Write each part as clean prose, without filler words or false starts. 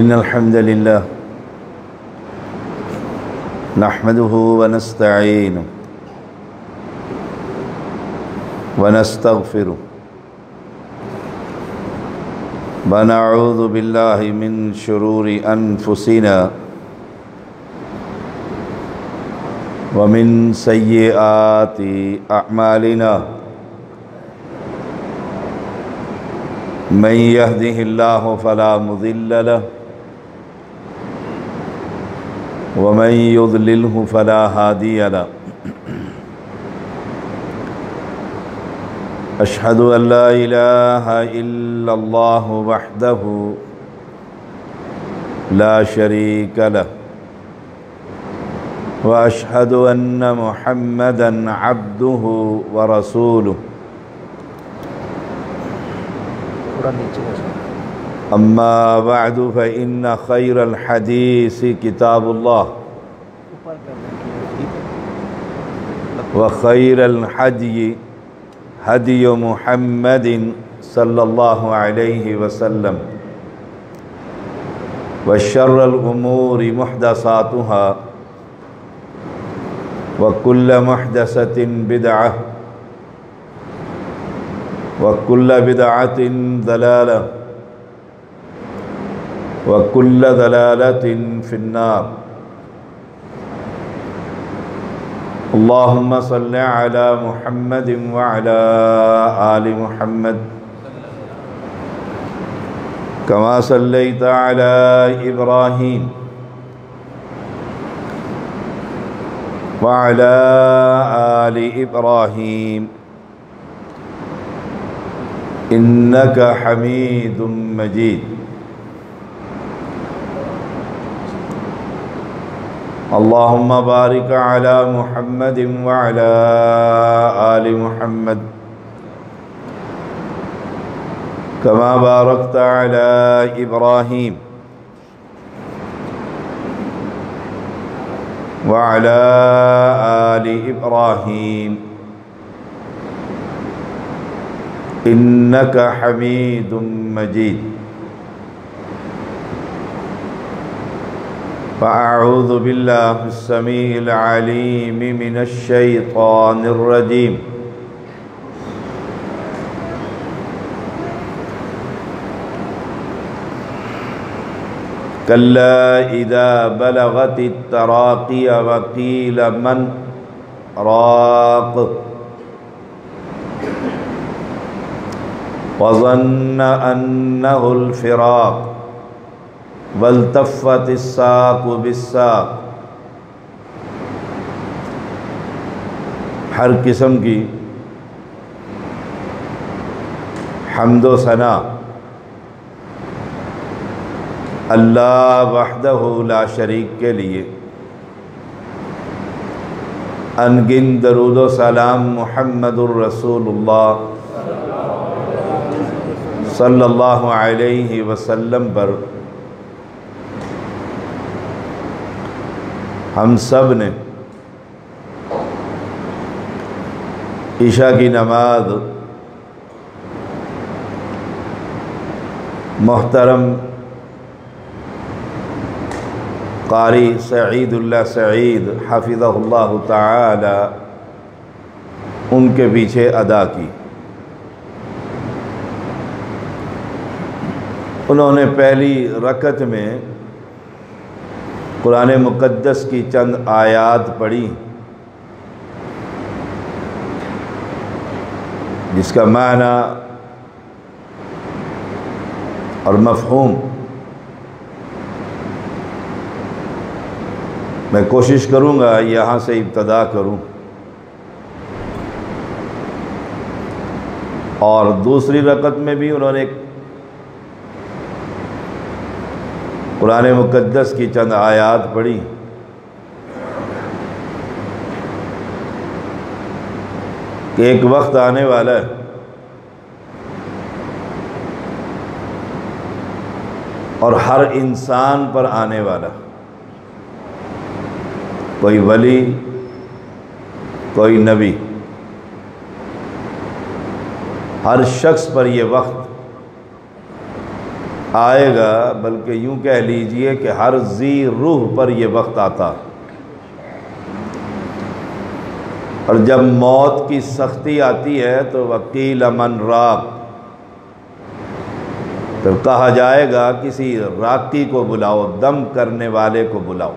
إن الحمد لله نحمده ونستعينه ونستغفره ونعوذ بالله من شرور أنفسنا ومن سيئات أعمالنا من يهده الله فلا مضل له ومن يضلله فلا هادي له أشهد أن لا إله إلا الله وحده لا شريك له وأشهد أن محمدًا عبده ورسوله أما بعد فإن خير الحديث كتاب الله وخير الهدي هدي محمد صلى الله عليه وسلم وشر الأمور محدثاتها وكل محدثة بدعة وكل بدعة ضلالة وكل ضلالة في النار اللهم صل على محمد وعلى آل محمد كما صليت على إبراهيم وعلى آل إبراهيم إنك حميد مجيد اللهم بارك على محمد وعلى آل محمد كما باركت على إبراهيم وعلى آل إبراهيم إنك حميد مجيد فأعوذ بالله السميع العليم من الشيطان الرجيم كلا إذا بلغت التراقي وقيل من راق وظن أنه الفراق والتفت الساق بالساق ہر قسم کی حمد و ثنا اللہ وحدہ لا شریک کے لیے، انگن درود و سلام محمد الرسول اللہ صلی اللہ علیہ وسلم پر ہم سب نے عشاء کی نماز محترم قاری سعید اللہ سعید حفظہ اللہ تعالی ان کے پیچھے ادا کی۔ انہوں نے پہلی رکعت میں قرآن مقدس کی چند آیات پڑھی جس کا معنی اور مفہوم میں کوشش کروں گا یہاں سے ابتدا کروں، اور دوسری رکعت میں بھی انہوں نے قرآن مقدس کی چند آیات پڑھی کہ ایک وقت آنے والا ہے اور ہر انسان پر آنے والا، کوئی ولی کوئی نبی، ہر شخص پر یہ وقت آئے گا، بلکہ یوں کہہ لیجئے کہ ہر ذی روح پر یہ وقت آتا، اور جب موت کی سختی آتی ہے تو وقیل من راق، پھر کہا جائے گا کسی راقی کو بلاؤ، دم کرنے والے کو بلاؤ۔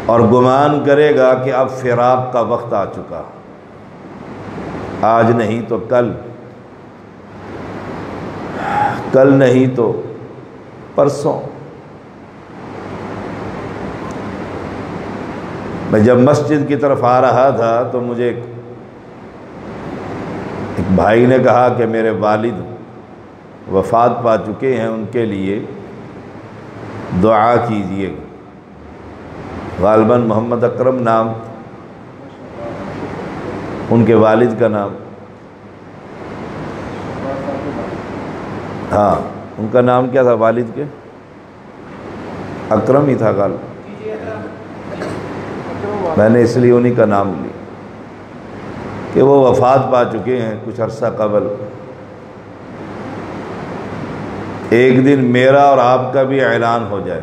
اور گمان کرے گا کہ اب فراق کا وقت آ چکا، آج نہیں تو کل، کل نہیں تو پرسوں۔ میں جب مسجد کی طرف آ رہا تھا تو مجھے ایک بھائی نے کہا کہ میرے والد وفات پا چکے ہیں، ان کے لیے دعا کیجیے۔ غالباً محمد اکرم نام ان کے والد کا نام، ہاں ان کا نام کیا تھا والد کے؟ اکرم ہی تھا غالباً، میں نے اس لیے انہی کا نام لیا کہ وہ وفات پا چکے ہیں کچھ عرصہ قبل۔ ایک دن میرا اور آپ کا بھی اعلان ہو جائے،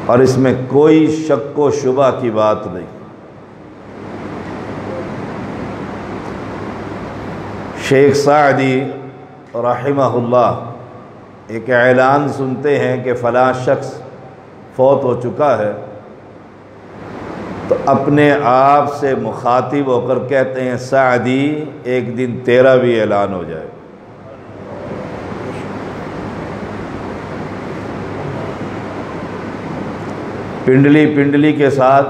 اور اس میں کوئی شک و شبہ کی بات نہیں۔ شیخ سعدی رحمہ اللہ ایک اعلان سنتے ہیں کہ فلاں شخص فوت ہو چکا ہے، تو اپنے آپ سے مخاطب ہو کر کہتے ہیں سعدی ایک دن تیرا بھی اعلان ہو جائے۔ پنڈلی پنڈلی کے ساتھ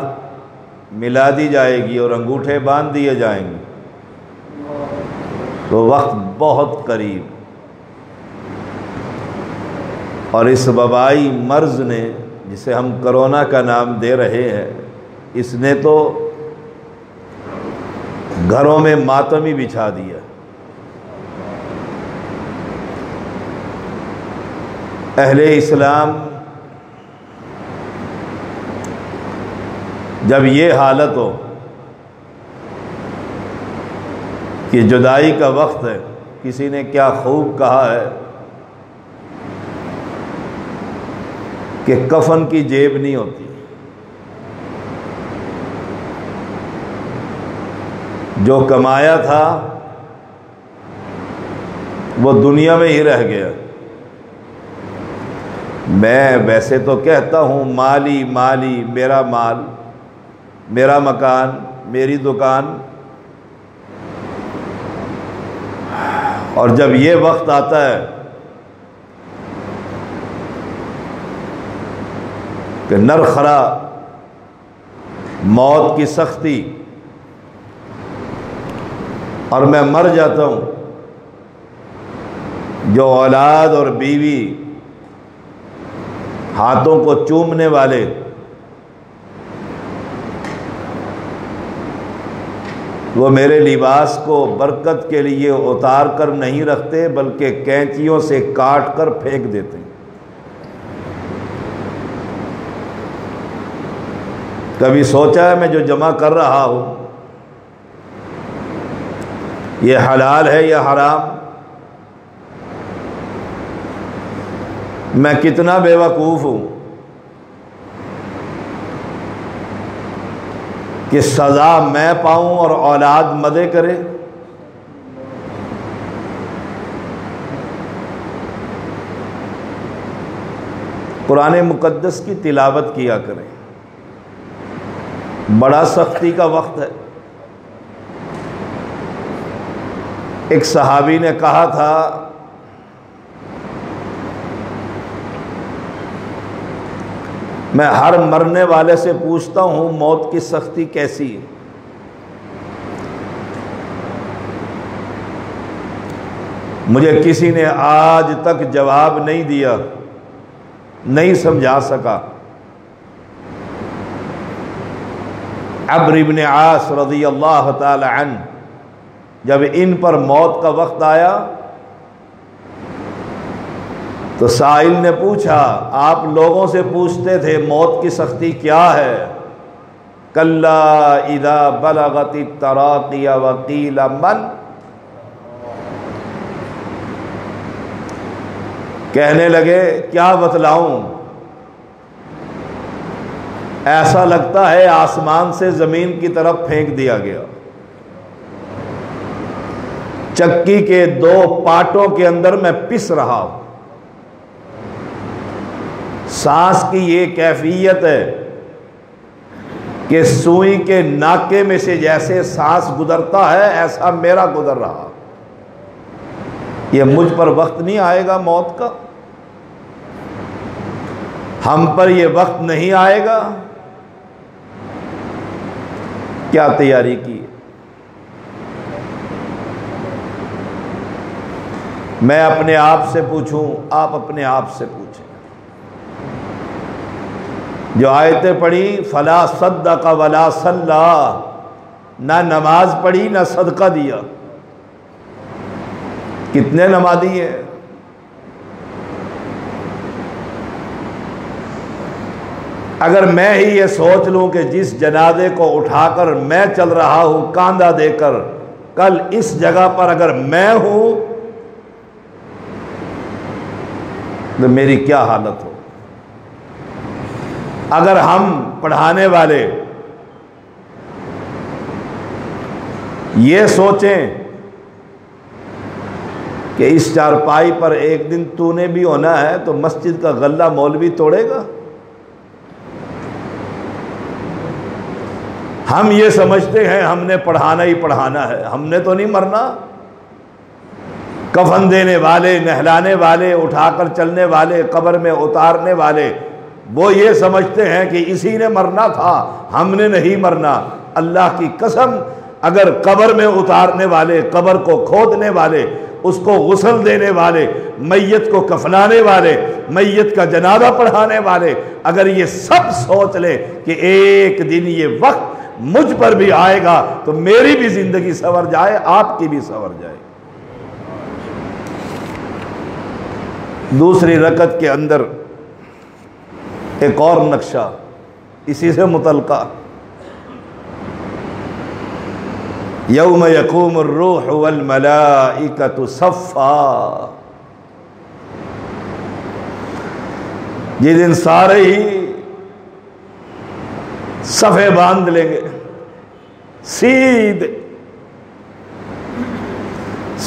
ملا دی جائے گی اور انگوٹھے باندھ دیے جائیں گے، تو وقت بہت قریب۔ اور اس وبائی مرض نے، جسے ہم کرونا کا نام دے رہے ہیں، اس نے تو گھروں میں ماتم ہی بچھا دیا۔ اہل اسلام جب یہ حالت ہو کہ جدائی کا وقت ہے، کسی نے کیا خوب کہا ہے کہ کفن کی جیب نہیں ہوتی، جو کمایا تھا وہ دنیا میں ہی رہ گیا۔ میں ویسے تو کہتا ہوں مالی مالی، میرا مال، میرا مکان، میری دکان، اور جب یہ وقت آتا ہے کہ نرخرا موت کی سختی، اور میں مر جاتا ہوں، جو اولاد اور بیوی ہاتھوں کو چومنے والے وہ میرے لباس کو برکت کے لیے اتار کر نہیں رکھتے، بلکہ کینچیوں سے کاٹ کر پھینک دیتے ہیں۔ کبھی سوچا ہے میں جو جمع کر رہا ہوں یہ حلال ہے یا حرام؟ میں کتنا بے وقوف ہوں کہ سزا میں پاؤں اور اولاد مزے کرے۔ قرآن مقدس کی تلاوت کیا کریں، بڑا سختی کا وقت ہے۔ ایک صحابی نے کہا تھا میں ہر مرنے والے سے پوچھتا ہوں موت کی سختی کیسی ہے؟ مجھے کسی نے آج تک جواب نہیں دیا، نہیں سمجھا سکا۔ عمرو بن عاص رضی اللہ تعالی عنہ جب ان پر موت کا وقت آیا تو سائل نے پوچھا آپ لوگوں سے پوچھتے تھے موت کی سختی کیا ہے، کلا اذا بلغت التراقی وقیل من، کہنے لگے کیا بتلاؤں، ایسا لگتا ہے آسمان سے زمین کی طرف پھینک دیا گیا، چکی کے دو پارٹوں کے اندر میں پس رہا ہوں۔ سانس کی یہ کیفیت ہے کہ سوئی کے ناکے میں سے جیسے سانس گزرتا ہے ایسا میرا گزر رہا۔ یہ مجھ پر وقت نہیں آئے گا موت کا، ہم پر یہ وقت نہیں آئے گا، کیا تیاری کی؟ میں اپنے آپ سے پوچھوں، آپ اپنے آپ سے پوچھیں۔ جو آیتیں پڑھی فلا صدق ولا صلی، نہ نماز پڑھی نہ صدقہ دیا، کتنے نمازی ہیں؟ اگر میں ہی یہ سوچ لوں کہ جس جنازے کو اٹھا کر میں چل رہا ہوں کاندھا دے کر، کل اس جگہ پر اگر میں ہوں تو میری کیا حالت ہو۔ اگر ہم پڑھانے والے یہ سوچیں کہ اس چارپائی پر ایک دن تو نے بھی ہونا ہے تو مسجد کا غلہ مولوی توڑے گا، ہم یہ سمجھتے ہیں ہم نے پڑھانا ہی پڑھانا ہے، ہم نے تو نہیں مرنا۔ کفن دینے والے، نہلانے والے، اٹھا کر چلنے والے، قبر میں اتارنے والے، وہ یہ سمجھتے ہیں کہ اسی نے مرنا تھا، ہم نے نہیں مرنا۔ اللہ کی قسم، اگر قبر میں اتارنے والے، قبر کو کھودنے والے، اس کو غسل دینے والے، میت کو کفنانے والے، میت کا جنازہ پڑھانے والے، اگر یہ سب سوچ لے کہ ایک دن یہ وقت مجھ پر بھی آئے گا تو میری بھی زندگی سنور جائے، آپ کی بھی سنور جائے۔ دوسری رکعت کے اندر ایک اور نقشہ اسی سے متعلقہ، یوم یقوم الروح والملائکۃ صفا، جس دن سارے ہی صفے باندھ لیں گے، سیدھے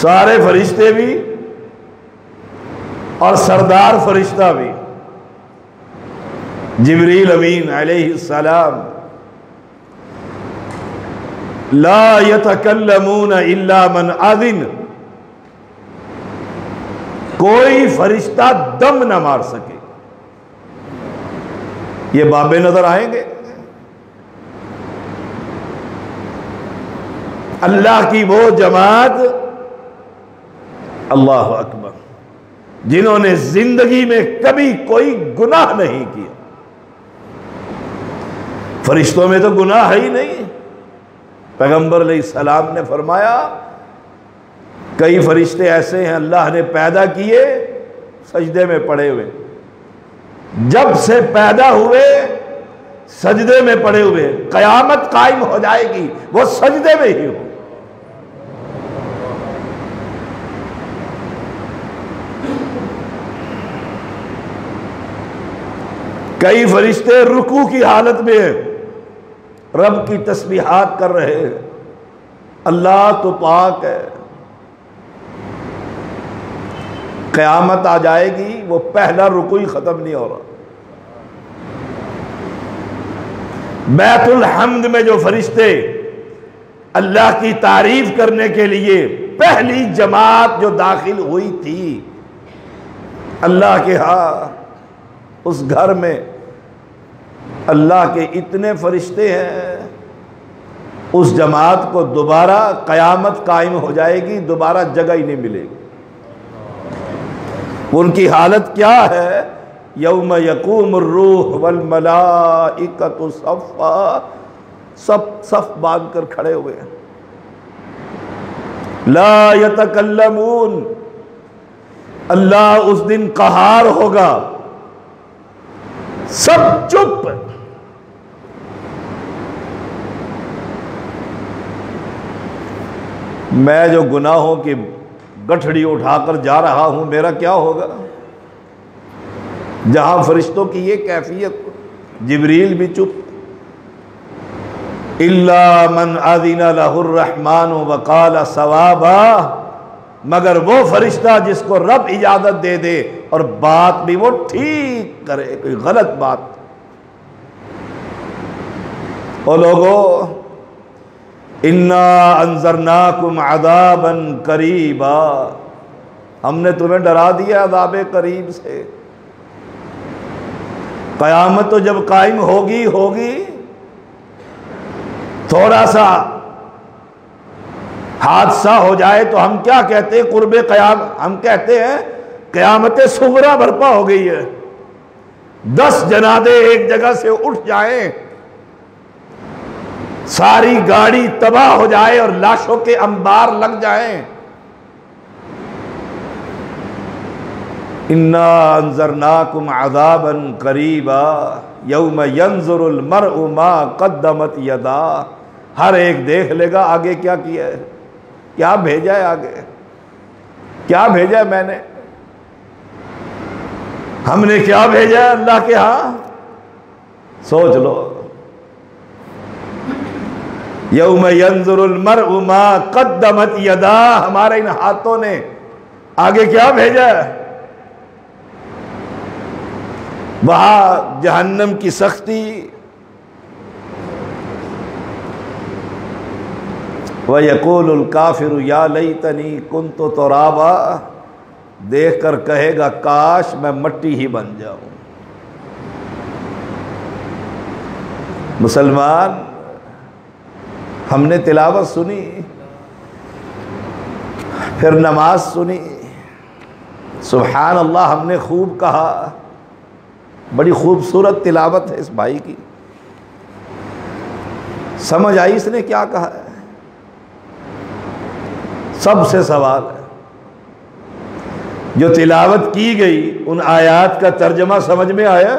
سارے فرشتے بھی اور سردار فرشتہ بھی، جبریل امین علیہ السلام، لا یتکلمون الا من اذن، کوئی فرشتہ دم نہ مار سکے۔ یہ بابے نظر آئیں گے، اللہ کی وہ جماعت، اللہ اکبر، جنہوں نے زندگی میں کبھی کوئی گناہ نہیں کیا۔ فرشتوں میں تو گناہ ہے ہی نہیں۔ پیغمبر علیہ السلام نے فرمایا کئی فرشتے ایسے ہیں اللہ نے پیدا کیے سجدے میں پڑے ہوئے، جب سے پیدا ہوئے سجدے میں پڑے ہوئے، قیامت قائم ہو جائے گی وہ سجدے میں ہی ہو۔ کئی فرشتے رکوع کی حالت میں رب کی تسبیحات کر رہے ہیں، اللہ تو پاک ہے۔ قیامت آ جائے گی وہ پہلا رکوع ہی ختم نہیں ہو رہا۔ بیت الحمد میں جو فرشتے اللہ کی تعریف کرنے کے لیے پہلی جماعت جو داخل ہوئی تھی اللہ کے ہاں، اس گھر میں اللہ کے اتنے فرشتے ہیں، اس جماعت کو دوبارہ قیامت قائم ہو جائے گی، دوبارہ جگہ ہی نہیں ملے گی۔ ان کی حالت کیا ہے؟ یوم یقوم الروح والملائکۃ صفا، سب صف باندھ کر کھڑے ہوئے ہیں، لا یتکلمون، اللہ اس دن قہار ہوگا، سب چپ، میں جو گناہوں کی گٹھڑی اٹھا کر جا رہا ہوں میرا کیا ہوگا؟ جہاں فرشتوں کی یہ کیفیت، جبریل بھی چپ، الا من اذن له الرحمن وقال صوابا، مگر وہ فرشتہ جس کو رب اجازت دے دے اور بات بھی وہ ٹھیک کرے، کوئی غلط بات۔ او لوگو انا انذرناکم عذابا قریبا، ہم نے تمہیں ڈرا دیا عذاب قریب سے۔ قیامت تو جب قائم ہوگی تھوڑا سا حادثہ ہو جائے تو ہم کیا کہتے ہیں؟ قرب قیام، ہم کہتے ہیں قیامت صغریٰ برپا ہو گئی ہے۔ 10 جنازے ایک جگہ سے اٹھ جائیں، ساری گاڑی تباہ ہو جائے اور لاشوں کے انبار لگ جائیں۔ انا انذرناکم عذابا قریبا یوم ینظر المرء ما قدمت یداہ، ہر ایک دیکھ لے گا آگے کیا کیا ہے، کیا بھیجا ہے، آگے کیا بھیجا ہے میں نے، ہم نے کیا بھیجا ہے اللہ کے ہاں۔ سوچ لو، یوم ینظر المرء ما قدمت یداہ، ہمارے ان ہاتھوں نے آگے کیا بھیجا ہے۔ وہاں جہنم کی سختی، وَيَقُولُ الْكَافِرُ يَا لَيْتَنِي كُنْتُ تُرَابًا، دیکھ کر کہے گا کاش میں مٹی ہی بن جاؤں۔ مسلمان، ہم نے تلاوت سنی، پھر نماز سنی، سبحان اللہ ہم نے خوب کہا، بڑی خوبصورت تلاوت ہے اس بھائی کی، سمجھ آئی اس نے کیا کہا ہے؟ سب سے سوال ہے، جو تلاوت کی گئی ان آیات کا ترجمہ سمجھ میں آیا؟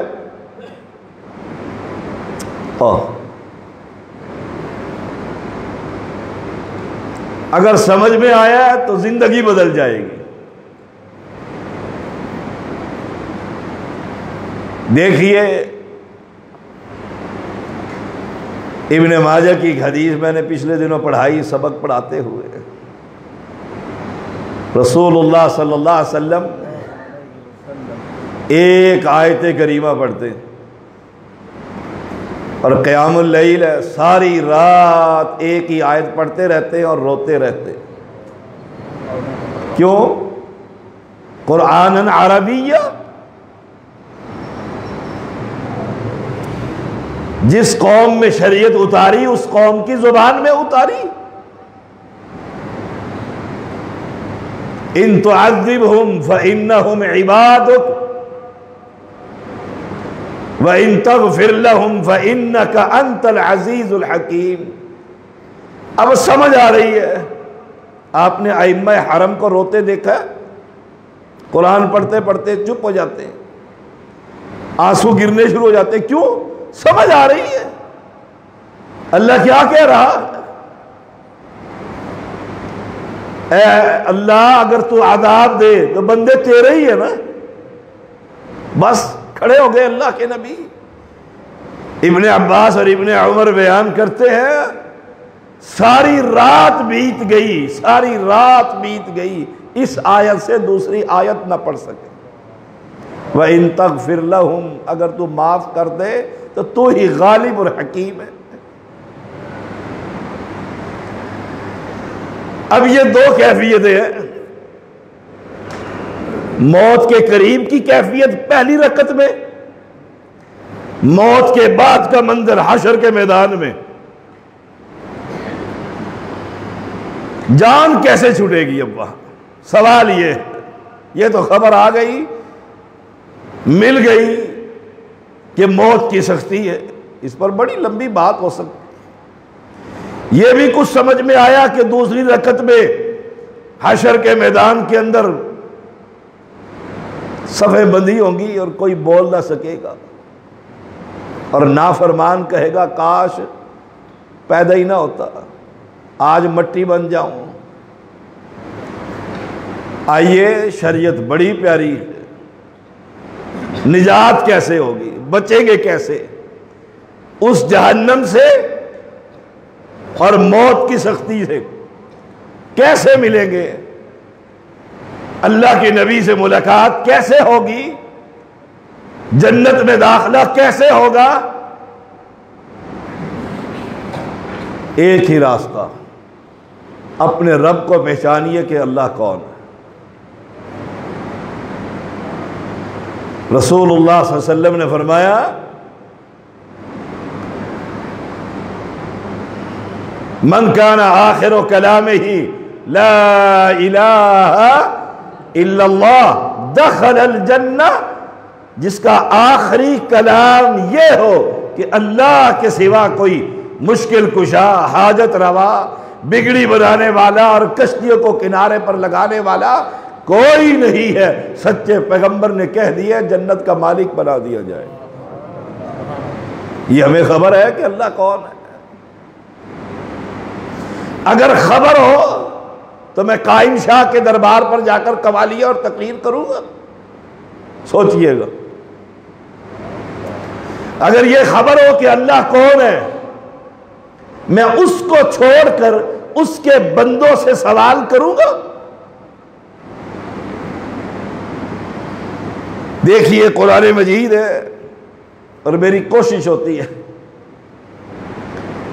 اگر سمجھ میں آیا تو زندگی بدل جائے گی۔ دیکھیے ابن ماجہ کی ایک حدیث میں نے پچھلے دنوں پڑھائی سبق پڑھاتے ہوئے، رسول اللہ صلی اللہ علیہ وسلم ایک آیت کریمہ پڑھتے اور قیام اللیل ہے، ساری رات ایک ہی آیت پڑھتے رہتے اور روتے رہتے۔ کیوں؟ قرآن عربیہ، جس قوم میں شریعت اتاری اس قوم کی زبان میں اتاری۔ ان تعذبہم فإنہم عبادک وَإِن تَغْفِرْ لَهُمْ فَإِنَّكَ أَنْتَ الْعَزِيزُ الْحَكِيمُ۔ اب سمجھ آ رہی ہے۔ آپ نے ائمہ حرم کو روتے دیکھا ہے؟ قرآن پڑھتے پڑھتے چپ ہو جاتے ہیں، آنسو گرنے شروع ہو جاتے ہیں۔ کیوں؟ سمجھ آ رہی ہے اللہ کیا کہہ رہا۔ اے اللہ اگر تو عذاب دے تو بندے تیرے ہی ہے نا۔ بس کھڑے ہو گئے اللہ کے نبی۔ ابن عباس اور ابن عمر بیان کرتے ہیں ساری رات بیت گئی، ساری رات بیت گئی، اس آیت سے دوسری آیت نہ پڑھ سکے۔ وَإِن تَغْفِرْ لَهُمْ، اگر تو معاف کر دے تو تو ہی غالب اور حکیم ہے۔ اب یہ دو کیفیتیں ہیں، موت کے قریب کی کیفیت پہلی رکعت میں، موت کے بعد کا منظر حشر کے میدان میں۔ جان کیسے چھوٹے گی اب وہاں؟ سوال یہ تو خبر آ گئی، مل گئی کہ موت کی سختی ہے، اس پر بڑی لمبی بات ہو سکتی۔ یہ بھی کچھ سمجھ میں آیا کہ دوسری رکعت میں حشر کے میدان کے اندر صفیں بندی ہوں گی اور کوئی بول نہ سکے گا، اور نافرمان کہے گا کاش پیدا ہی نہ ہوتا، آج مٹی بن جاؤں، آئیے، شریعت بڑی پیاری ہے، نجات کیسے ہوگی، بچیں گے کیسے اس جہنم سے اور موت کی سختی سے، کیسے ملیں گے، اللہ کے نبی سے ملاقات کیسے ہوگی، جنت میں داخلہ کیسے ہوگا؟ ایک ہی راستہ، اپنے رب کو پہچانیے کہ اللہ کون ہے۔ رسول اللہ صلی اللہ علیہ وسلم نے فرمایا من کان آخر کلامہ لا الہ الا اللہ دخل الجنہ، جس کا آخری کلام یہ ہو کہ اللہ کے سوا کوئی مشکل کشا، حاجت روا، بگڑی بنانے والا اور کشتیوں کو کنارے پر لگانے والا کوئی نہیں ہے، سچے پیغمبر نے کہہ دیا جنت کا مالک بنا دیا جائے۔ یہ ہمیں خبر ہے کہ اللہ کون ہے۔ اگر خبر ہو تو میں قائم شاہ کے دربار پر جا کر قوالیہ اور تقریر کروں گا؟ سوچئے گا۔ اگر یہ خبر ہو کہ اللہ کون ہے، میں اس کو چھوڑ کر اس کے بندوں سے سوال کروں گا؟ دیکھیے قرآن مجید ہے، اور میری کوشش ہوتی ہے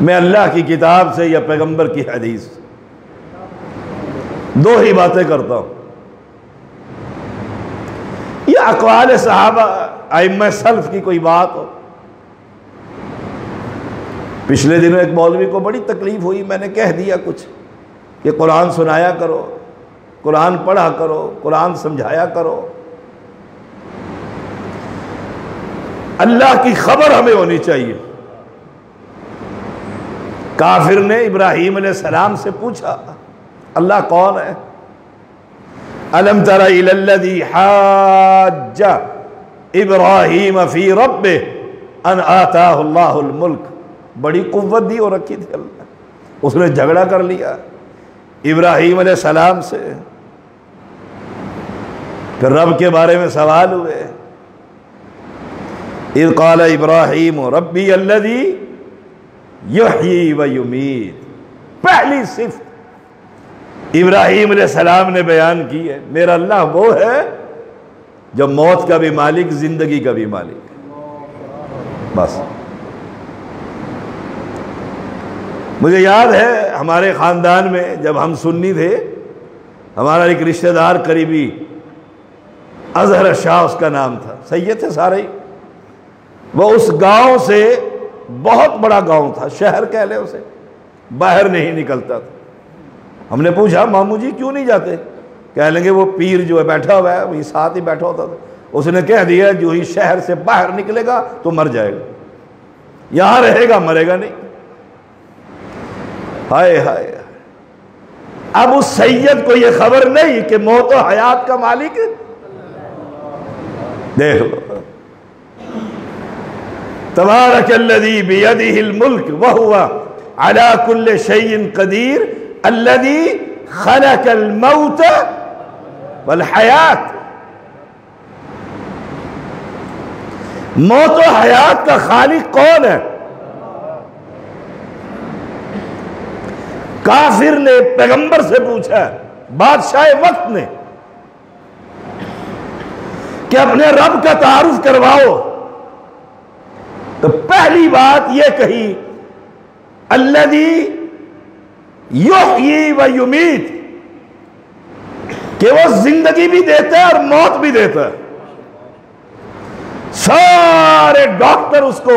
میں اللہ کی کتاب سے یا پیغمبر کی حدیث دو ہی باتیں کرتا ہوں، یا اقوال صحابہ ائمہ سلف کی کوئی بات ہو۔ پچھلے دنوں ایک مولوی کو بڑی تکلیف ہوئی، میں نے کہہ دیا کچھ کہ قرآن سنایا کرو، قرآن پڑھا کرو، قرآن سمجھایا کرو۔ اللہ کی خبر ہمیں ہونی چاہیے۔ کافر نے ابراہیم علیہ السلام سے پوچھا اللہ کون ہے؟ الم تر الی الذی حاج ابراہیم فی ربہ ان آتاہ اللہ الملک، بڑی قوت دی اور رکھی تھی اللہ، اس نے جھگڑا کر لیا ابراہیم علیہ السلام سے، پھر رب کے بارے میں سوال ہوئے۔ اذ قال ابراہیم ربی الذی یحیی و یمیت، پہلی صفت ابراہیم علیہ السلام نے بیان کی ہے، میرا اللہ وہ ہے جو موت کا بھی مالک، زندگی کا بھی مالک۔ بس مجھے یاد ہے ہمارے خاندان میں جب ہم سنی تھے، ہمارا ایک رشتہ دار قریبی اظہر شاہ اس کا نام تھا، سید تھے سارے، وہ اس گاؤں سے، بہت بڑا گاؤں تھا، شہر کہہ لیں اسے، باہر نہیں نکلتا تھا۔ ہم نے پوچھا ماموں جی کیوں نہیں جاتے؟ کہہ لیں گے وہ پیر جو ہے بیٹھا ہوا ہے، وہی ساتھ ہی بیٹھا ہوتا تھا، اس نے کہہ دیا جو ہی شہر سے باہر نکلے گا تو مر جائے گا، یہاں رہے گا مرے گا نہیں۔ ہائے ہائے، اب اس سید کو یہ خبر نہیں کہ موت و حیات کا مالک ہے۔ دیکھ لو، تبارک الذی بیدہ الملک وہو علی کل شیء قدیر الذی خلق الموت والحیات، موت و حیات کا خالق کون ہے؟ کافر نے پیغمبر سے پوچھا، بادشاہ وقت نے، کہ اپنے رب کا تعارف کرواؤ، تو پہلی بات یہ کہی الذی یحیی و یمیت، کہ وہ زندگی بھی دیتا ہے اور موت بھی دیتا ہے۔ سارے ڈاکٹر اس کو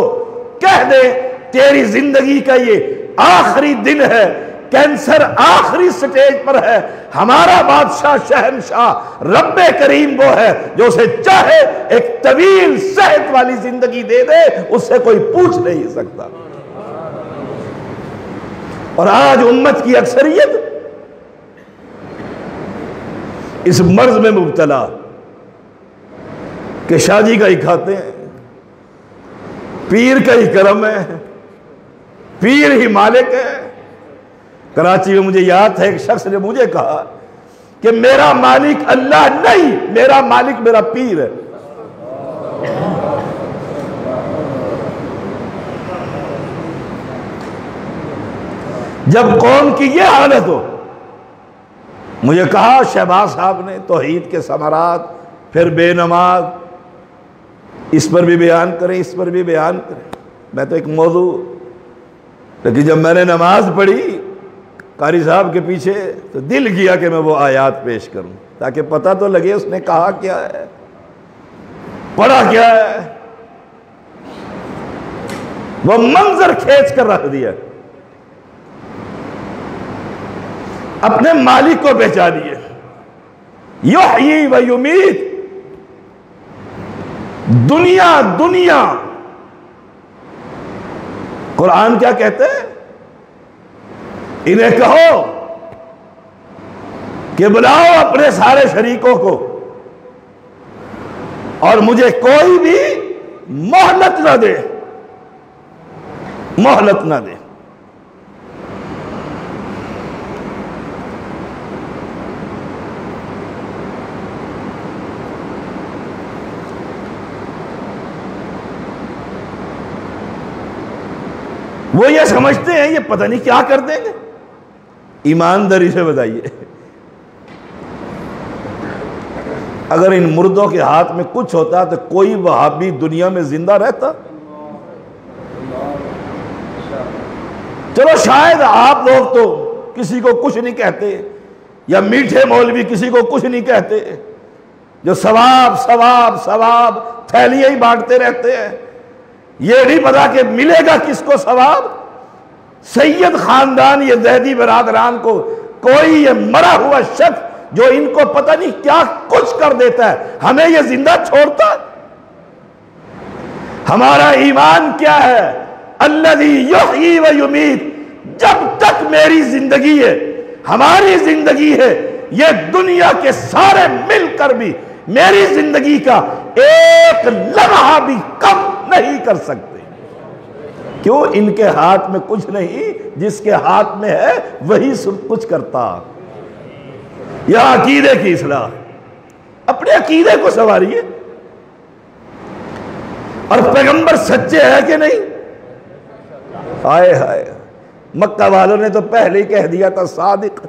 کہہ دے تیری زندگی کا یہ آخری دن ہے، کینسر آخری سٹیج پر ہے، ہمارا بادشاہ شہنشاہ رب کریم وہ ہے جو اسے چاہے ایک طویل صحت والی زندگی دے دے، اس سے کوئی پوچھ نہیں سکتا۔ اور آج امت کی اکثریت اس مرض میں مبتلا کہ شادی کا ہی کھاتے ہیں، پیر کا ہی کرم ہے، پیر ہی مالک ہے۔ کراچی میں مجھے یاد ہے ایک شخص نے مجھے کہا کہ میرا مالک اللہ نہیں، میرا مالک میرا پیر ہے۔ جب قوم کی یہ حالت ہو، مجھے کہا شہباز صاحب نے توحید کے ثمرات، پھر بے نماز، اس پر بھی بیان کریں، اس پر بھی بیان کریں۔ میں تو ایک موضوع، لیکن جب میں نے نماز پڑھی قاری صاحب کے پیچھے تو دل کیا کہ میں وہ آیات پیش کروں تاکہ پتہ تو لگے اس نے کہا کیا ہے، پڑھا کیا ہے۔ وہ منظر کھینچ کر رکھ دیا، اپنے مالک کو پہچانیے، یحیی و یمیت۔ دنیا قرآن کیا کہتے ہیں؟ انہیں کہو کہ بلاؤ اپنے سارے شریکوں کو اور مجھے کوئی بھی مہلت نہ دے، مہلت نہ دے۔ وہ یہ سمجھتے ہیں یہ پتہ نہیں کیا کر دیں گے۔ ایمانداری سے بتائیے، اگر ان مردوں کے ہاتھ میں کچھ ہوتا تو کوئی وہابی دنیا میں زندہ رہتا؟ چلو شاید آپ لوگ تو کسی کو کچھ نہیں کہتے، یا میٹھے مولوی کسی کو کچھ نہیں کہتے، جو ثواب ثواب ثواب تھیلیاں ہی بانٹتے رہتے ہیں، یہ نہیں پتا کہ ملے گا کس کو ثواب۔ سید خاندان یہ زیدی برادران کو کوئی یہ مرا ہوا شخص جو ان کو پتہ نہیں کیا کچھ کر دیتا ہے، ہمیں یہ زندہ چھوڑتا ہے؟ ہمارا ایمان کیا ہے؟ الذی یحیی و یمیت۔ جب تک میری زندگی ہے، ہماری زندگی ہے، یہ دنیا کے سارے مل کر بھی میری زندگی کا ایک لمحہ بھی کم نہیں کر سکتے۔ کیوں؟ ان کے ہاتھ میں کچھ نہیں، جس کے ہاتھ میں ہے وہی سب کچھ کرتا۔ یہ عقیدے کی اصلاح، اپنے عقیدے کو سنواریے۔ اور پیغمبر سچے ہیں کہ نہیں؟ ہائے ہائے، مکہ والوں نے تو پہلے ہی کہہ دیا تھا صادق،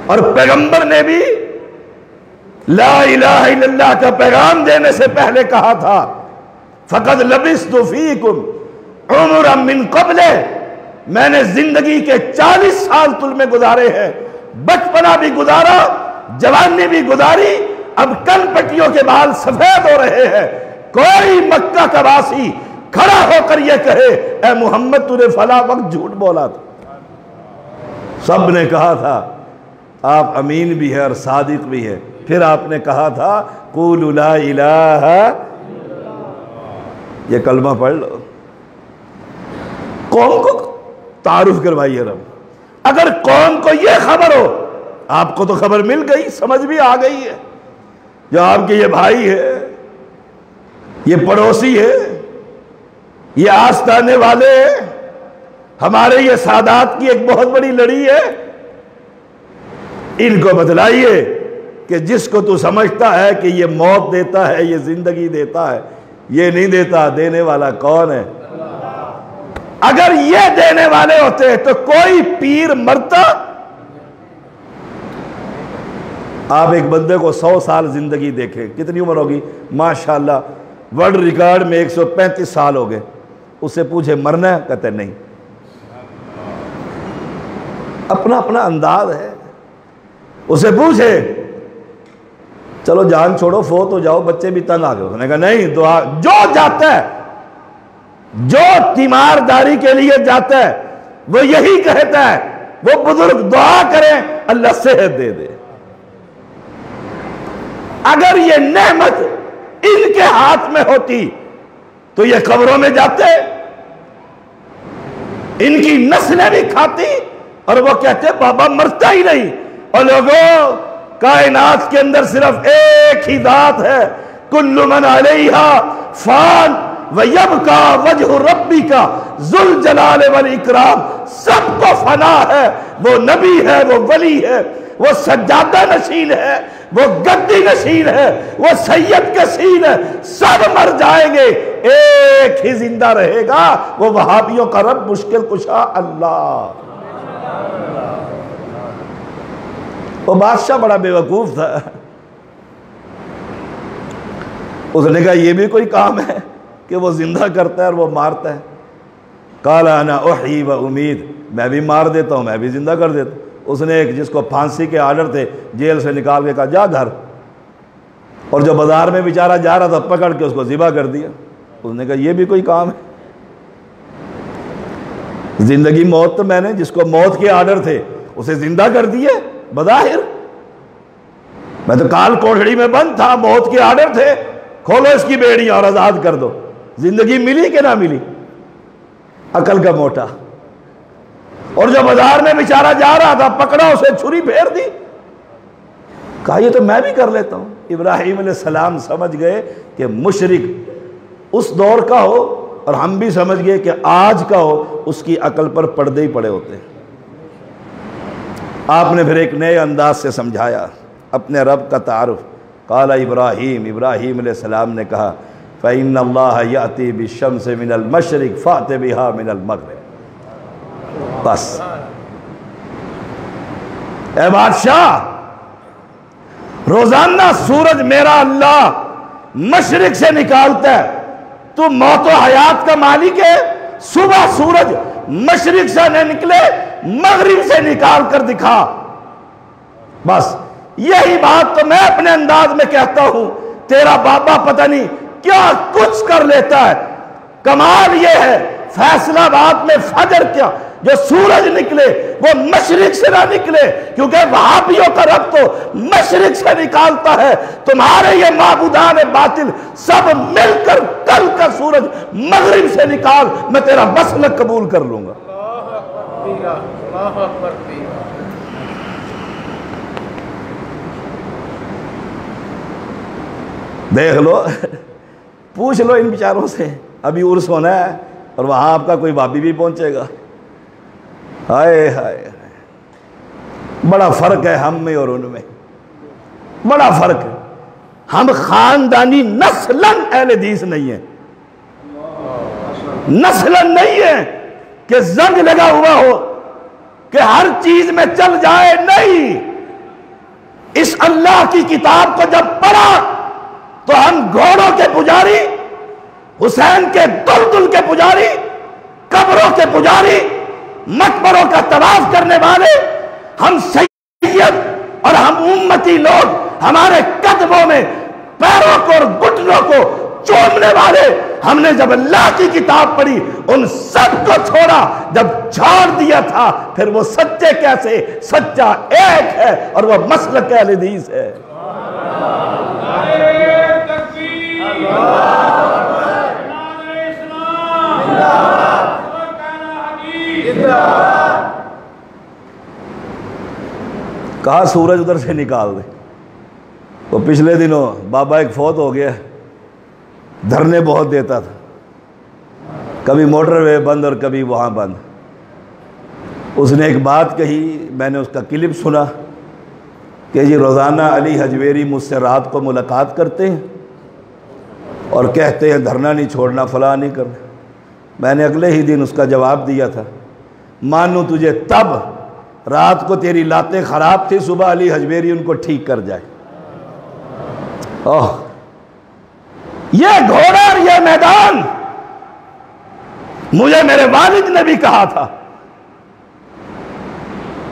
اور پیغمبر نے بھی لا الہ الا اللہ کا پیغام دینے سے پہلے کہا تھا فَقَدْ لَبِثْتُ فِيكُمْ عُمُرًا مِّن قَبْلِهِ، میں نے زندگی کے 40 سال تل میں گزارے ہیں، بچپنا بھی گزارا، جوانی بھی گزاری، اب کن پٹیوں کے بال سفید ہو رہے ہیں۔ کوئی مکہ کا واسی کھڑا ہو کر یہ کہے اے محمد تو نے فلاں وقت جھوٹ بولا تھا، سب نے کہا تھا آپ امین بھی ہے اور صادق بھی ہے۔ پھر آپ نے کہا تھا قولوا لا الہ، یہ کلمہ پڑھ لو، قوم کو تعارف کروائیے رب۔ اگر قوم کو یہ خبر ہو، آپ کو تو خبر مل گئی، سمجھ بھی آ گئی ہے، جو آپ کے یہ بھائی ہے، یہ پڑوسی ہے، یہ آستانے والے ہیں، ہمارے یہ سادات کی ایک بہت بڑی لڑی ہے، ان کو بتلائیے کہ جس کو تو سمجھتا ہے کہ یہ موت دیتا ہے، یہ زندگی دیتا ہے، یہ نہیں دیتا، دینے والا کون ہے؟ اگر یہ دینے والے ہوتے تو کوئی پیر مرتا؟ آپ ایک بندے کو 100 سال زندگی دیکھیں، کتنی عمر ہوگی؟ ماشاءاللہ ورلڈ ریکارڈ میں 135 سال ہو گئے، اس سے پوچھے مرنا ہے؟ کہتے نہیں۔ اپنا اپنا انداز ہے، اسے پوچھے چلو جان چھوڑو فوت ہو جاؤ، بچے بھی تنگ آ گئے، انہوں نے کہا نہیں، دعا جو جاتا ہے، جو تیمارداری کے لیے جاتا ہے وہ یہی کہتا ہے، وہ بزرگ دعا کریں اللہ صحت دے دے۔ اگر یہ نعمت ان کے ہاتھ میں ہوتی تو یہ قبروں میں جاتے، ان کی نسلیں بھی کھاتی، اور وہ کہتے بابا مرتا ہی نہیں۔ اور لوگوں، کائنات کے اندر صرف ایک ہی ذات ہے، کل من علیہا فان ویبقى وجہ ربک ذو الجلال والاکرام۔ سب کو فنا ہے، وہ نبی ہے، وہ ولی ہے، وہ سجادہ نشین ہے، وہ گدی نشین ہے، وہ سید کثیر ہے، سب مر جائیں گے، ایک ہی زندہ رہے گا، وہ وہابیوں کا رب مشکل کشا اللہ۔ وہ بادشاہ بڑا بے وقوف تھا، اس نے کہا یہ بھی کوئی کام ہے کہ وہ زندہ کرتا ہے اور وہ مارتا ہے؟ قال انا احیی و امید، میں بھی مار دیتا ہوں، میں بھی زندہ کر دیتا ہوں۔ اس نے ایک جس کو پھانسی کے آرڈر تھے جیل سے نکال کے کہا جا گھر، اور جو بازار میں بیچارہ جا رہا تھا پکڑ کے اس کو ذبح کر دیا۔ اس نے کہا یہ بھی کوئی کام ہے؟ زندگی موت تو میں نے جس کو موت کے آرڈر تھے اسے زندہ کر دیے بظاہر، میں تو کال کوٹڑی میں بند تھا، موت کے آرڈر تھے، کھولو اس کی بیڑیاں اور آزاد کر دو۔ زندگی ملی کہ نہ ملی؟ عقل کا موٹا۔ اور جو بازار میں بیچارہ جا رہا تھا پکڑا، اسے چھری پھیر دی، کہا یہ تو میں بھی کر لیتا ہوں۔ ابراہیم علیہ السلام سمجھ گئے کہ مشرک اس دور کا ہو اور ہم بھی سمجھ گئے کہ آج کا ہو، اس کی عقل پر پردے ہی پڑے ہوتے ہیں۔ آپ نے پھر ایک نئے انداز سے سمجھایا اپنے رب کا تعارف۔ قال ابراہیم علیہ السلام نے کہا فَإِنَّ اللَّهَ يَأْتِي بِالشَّمْسِ مِنَ الْمَشْرِقِ فَأْتِ بِهَا مِنَ الْمَغْرِبِ۔ بس اے بادشاہ، روزانہ سورج میرا اللہ مشرق سے نکالتا ہے، تو موت و حیات کا مالک ہے، صبح سورج مشرق سے نہ نکلے مغرب سے نکال کر دکھا۔ بس یہی بات تو میں اپنے انداز میں کہتا ہوں، تیرا بابا پتہ نہیں کیا کچھ کر لیتا ہے۔ کمال یہ ہے فیصلہ آباد میں فجر کیا جو سورج نکلے وہ مشرق سے نہ نکلے، کیونکہ وہابیوں کا رب تو مشرق سے نکالتا ہے۔ تمہارے یہ معبودان باطل سب مل کر کل کا سورج مغرب سے نکال، میں تیرا مسلک قبول کر لوں گا۔ دیکھ لو، پوچھ لو ان بیچاروں سے، ابھی عرس ہونا ہے اور وہاں آپ کا کوئی بھابی بھی پہنچے گا۔ ہائے ہائے، بڑا فرق ہے ہم میں اور ان میں، بڑا فرق ہے۔ ہم خاندانی نسلاً اہل حدیث نہیں ہیں، نسلاً نہیں ہے کہ زنگ لگا ہوا ہو کہ ہر چیز میں چل جائے، نہیں۔ اس اللہ کی کتاب کو جب پڑھا تو ہم گھوڑوں کے پجاری، حسین کے دلدل کے پجاری، قبروں کے پجاری، مقبروں کا طواف کرنے والے، ہم سید اور ہم امتی لوگ، ہمارے قدموں میں پیروں کو اور گھٹنوں کو چومنے والے، ہم نے جب اللہ کی کتاب پڑھی ان سب کو چھوڑا، جب چھوڑ دیا تھا پھر وہ سچے کیسے؟ سچا ایک ہے اور وہ مسلک اہل حدیث ہے۔ کہا سورج ادھر سے نکال دے۔ تو پچھلے دنوں بابا ایک فوت ہو گیا، دھرنے بہت دیتا تھا، کبھی موٹر وے بند اور کبھی وہاں بند۔ اس نے ایک بات کہی، میں نے اس کا کلپ سنا کہ یہ روزانہ علی حجویری مجھ سے رات کو ملاقات کرتے ہیں اور کہتے ہیں دھرنا نہیں چھوڑنا، فلاں نہیں کرنا۔ میں نے اگلے ہی دن اس کا جواب دیا تھا، مانوں تجھے تب رات کو تیری لاتیں خراب تھی، صبح علی حجویری ان کو ٹھیک کر جائے۔ یہ گھوڑا اور یہ میدان مجھے میرے والد نے بھی کہا تھا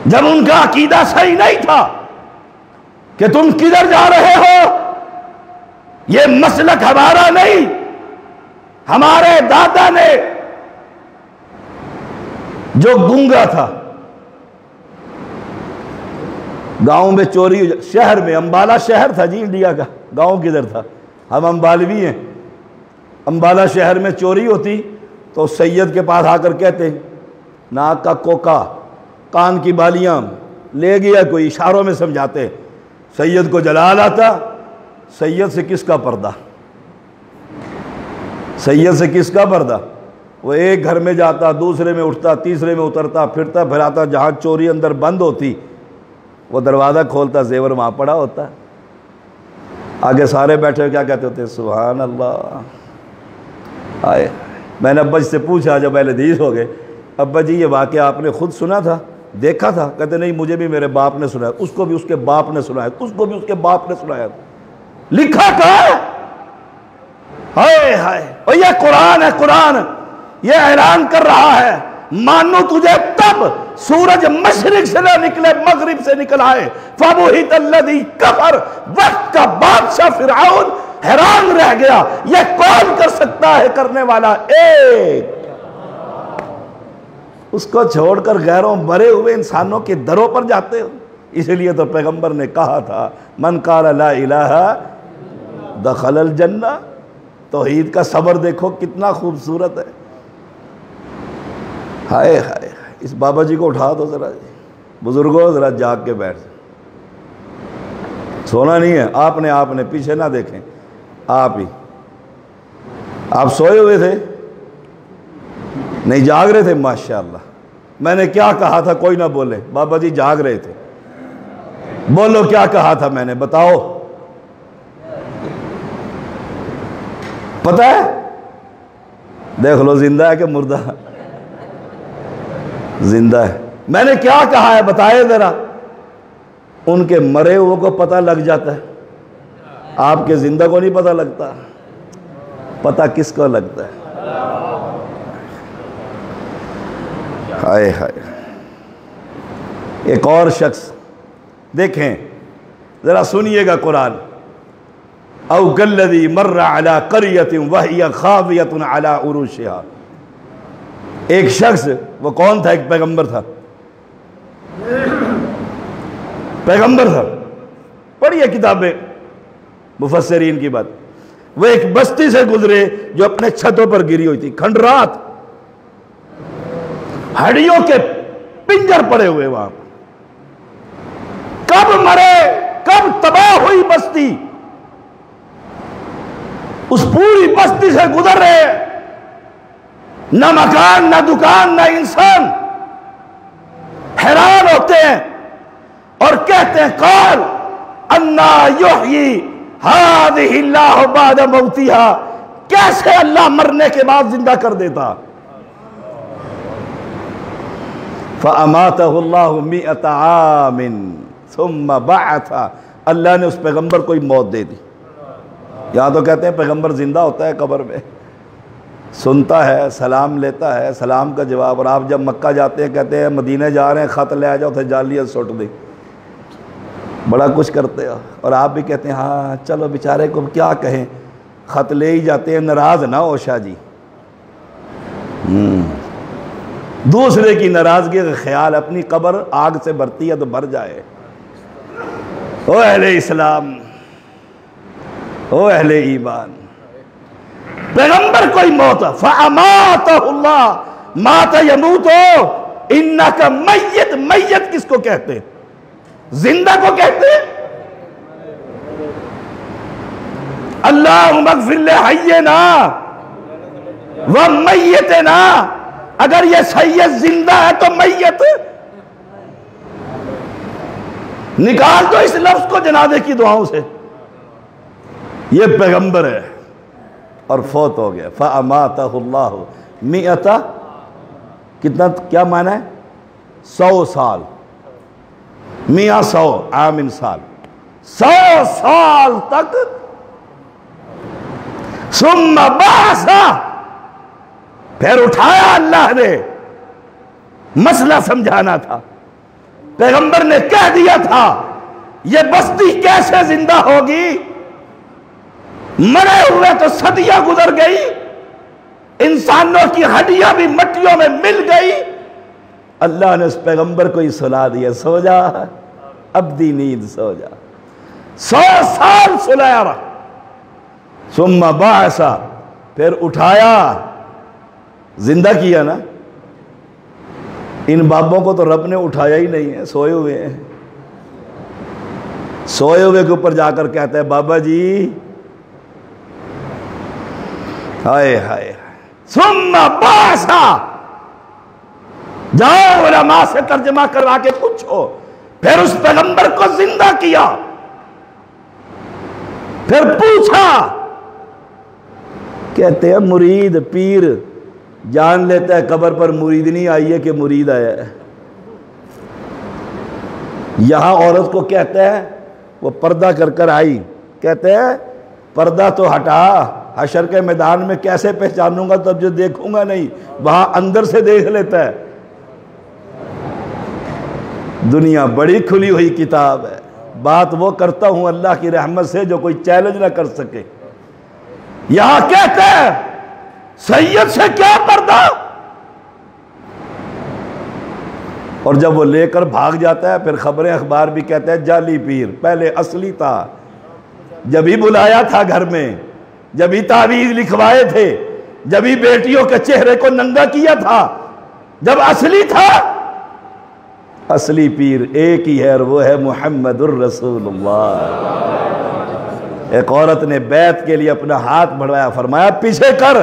جب ان کا عقیدہ صحیح نہیں تھا کہ تم کدھر جا رہے ہو، یہ مسلک ہمارا نہیں۔ ہمارے دادا نے جو گونگا تھا، گاؤں میں چوری، شہر میں، امبالہ شہر تھا جی انڈیا کا، گاؤں کدھر تھا؟ ہم امبالوی ہیں۔ امبالہ شہر میں چوری ہوتی تو سید کے پاس آ کر کہتے ناک کا کوکا، کان کی بالیاں لے گیا کوئی، اشاروں میں سمجھاتے، سید کو جلال آتا، سید سے کس کا پردہ؟ سید سے کس کا پردہ؟ وہ ایک گھر میں جاتا، دوسرے میں اٹھتا، تیسرے میں اترتا، پھرتا پھراتا، جہاں چوری اندر بند ہوتی وہ دروازہ کھولتا، زیور وہاں پڑا ہوتا۔ آگے سارے بیٹھے ہوئے کیا کہتے ہوتے؟ سبحان اللہ۔ آئے میں نے ابا جی سے پوچھا جب اہل حدیث ہو گئے، ابا جی یہ واقعہ آپ نے خود سنا تھا، دیکھا تھا؟ کہتے نہیں، مجھے بھی میرے باپ نے سنایا، اس کو بھی اس کے باپ نے سنایا، اس کو بھی اس کے باپ نے سنایا۔ لکھا کہاں ہے؟ ہائے ہائے، اور یہ قرآن ہے، قرآن یہ اعلان کر رہا ہے مانو تجھے تب سورج مشرق سے نہ نکلے مغرب سے نکل آئے۔ فَبُہِتَ الَّذِي كَفَرَ، وقت کا بادشاہ فرعون حیران رہ گیا، یہ کون کر سکتا ہے؟ کرنے والا ایک۔ اس کو چھوڑ کر غیروں مرے ہوئے انسانوں کے دروں پر جاتے ہو۔ اسی لیے تو پیغمبر نے کہا تھا من قال لا الہ دخل الجنہ۔ توحید کا صبر دیکھو کتنا خوبصورت ہے۔ ہائے ہائے، اس بابا جی کو اٹھا دو ذرا، بزرگوں ذرا جاگ کے بیٹھ، سونا نہیں ہے۔ آپ نے پیچھے نہ دیکھیں، آپ ہی آپ سوئے ہوئے تھے نہیں، جاگ رہے تھے؟ ماشاءاللہ۔ میں نے کیا کہا تھا؟ کوئی نہ بولے۔ بابا جی جاگ رہے تھے، بولو کیا کہا تھا میں نے، بتاؤ، پتہ ہے؟ دیکھ لو زندہ ہے کہ مردہ؟ زندہ ہے۔ میں نے کیا کہا ہے بتائے ذرا۔ ان کے مرے ہوئے کو پتہ لگ جاتا ہے، آپ کے زندہ کو نہیں پتہ لگتا۔ پتہ کس کو لگتا ہے؟ ہائے ہائے۔ ایک اور شخص دیکھیں ذرا، سنیے گا قرآن۔ او کالذی مر علی قریۃ وہی خاویۃ علی عروشہا۔ ایک شخص، وہ کون تھا؟ ایک پیغمبر تھا، پیغمبر تھا۔ پڑھیے کتابیں مفسرین کی بات۔ وہ ایک بستی سے گزرے جو اپنے چھتوں پر گری ہوئی تھی، کھنڈرات، ہڈیوں کے پنجر پڑے ہوئے وہاں۔ کب مرے، کب تباہ ہوئی بستی؟ اس پوری بستی سے گزر رہے، نہ مکان، نہ دکان، نہ انسان۔ حیران ہوتے ہیں اور کہتے ہیں قال انا یحیی ہذہ اللہ بعد موتہا، کیسے اللہ مرنے کے بعد زندہ کر دیتا؟ فاماتہ اللہ مئۃ عام ثم بعثہ، اللہ نے اس پیغمبر کو موت دے دی۔ یہاں تو کہتے ہیں پیغمبر زندہ ہوتا ہے قبر میں، سنتا ہے، سلام لیتا ہے، سلام کا جواب۔ اور آپ جب مکہ جاتے ہیں کہتے ہیں مدینہ جا رہے ہیں، خط لے آ جاؤ، تھے جالیت سٹ دے، بڑا کچھ کرتے ہو۔ اور آپ بھی کہتے ہیں ہاں چلو بیچارے کو کیا کہیں، خط لے ہی جاتے ہیں، ناراض نہ ہو شاہ جی۔ دوسرے کی ناراضگی کا خیال، اپنی قبر آگ سے بھرتی ہے تو بھر جائے۔ او اہل اسلام، او اہل ایمان، پیغمبر کوئی موت، فَأَمَاتَهُ اللَّهُ مَاتَ يَمُوتُ إِنَّكَ میت۔ میت کس کو کہتے ہیں؟ زندہ کو کہتے ہیں۔ اللہم اغفر لحینا ومیتنا، اگر یہ سید زندہ ہے تو میت نکال دو اس لفظ کو جنازے کی دعاؤں سے۔ یہ پیغمبر ہے اور فوت ہو گیا۔ فَأَمَاتَهُ اللَّهُ مِئَةَ، کتنا، کیا معنی ہے؟ 100 سال، 100 عام سال، 100 سال تک۔ ثُمَّ بَعْثَ، پھر اٹھایا اللہ نے۔ مسئلہ سمجھانا تھا، پیغمبر نے کہہ دیا تھا یہ بستی کیسے زندہ ہوگی؟ مرے ہوئے تو صدیاں گزر گئی، انسانوں کی ہڈیاں بھی مٹیوں میں مل گئی۔ اللہ نے اس پیغمبر کو ہی سلا دیا، سو جا ابدی نیند، سو جا۔ 100 سال سلایا رہا۔ ثم بعث، پھر اٹھایا، زندہ کیا نا۔ ان بابوں کو تو رب نے اٹھایا ہی نہیں ہے، سوئے ہوئے ہیں۔ سوئے ہوئے کے اوپر جا کر کہتا ہے بابا جی، ہائے ہائے ثم بعثا، جاؤ علماء سے ترجمہ کروا کے پوچھو، پھر اس پیغمبر کو زندہ کیا، پھر پوچھا۔ کہتے ہیں مرید پیر جان لیتا ہے قبر پر مرید نہیں آئی ہے کہ مرید آیا ہے۔ یہاں عورت کو کہتا ہے، وہ پردہ کر کر آئی، کہتے ہیں پردہ تو ہٹا، حشر کے میدان میں کیسے پہچانوں گا تب جو دیکھوں گا نہیں، وہاں اندر سے دیکھ لیتا ہے۔ دنیا بڑی کھلی ہوئی کتاب ہے، بات وہ کرتا ہوں اللہ کی رحمت سے جو کوئی چیلنج نہ کر سکے۔ یہاں کہتے ہیں سید سے کیا پردہ، اور جب وہ لے کر بھاگ جاتا ہے پھر خبریں اخبار بھی کہتے ہیں جعلی پیر، پہلے اصلی تھا، جب ہی بلایا تھا گھر میں، جب ہی تعویذ لکھوائے تھے، جب ہی بیٹیوں کے چہرے کو ننگا کیا تھا، جب اصلی تھا۔ اصلی پیر ایک ہی ہے اور وہ ہے محمد الرسول اللہ۔ ایک عورت نے بیعت کے لیے اپنا ہاتھ بڑھایا، فرمایا پیچھے کر۔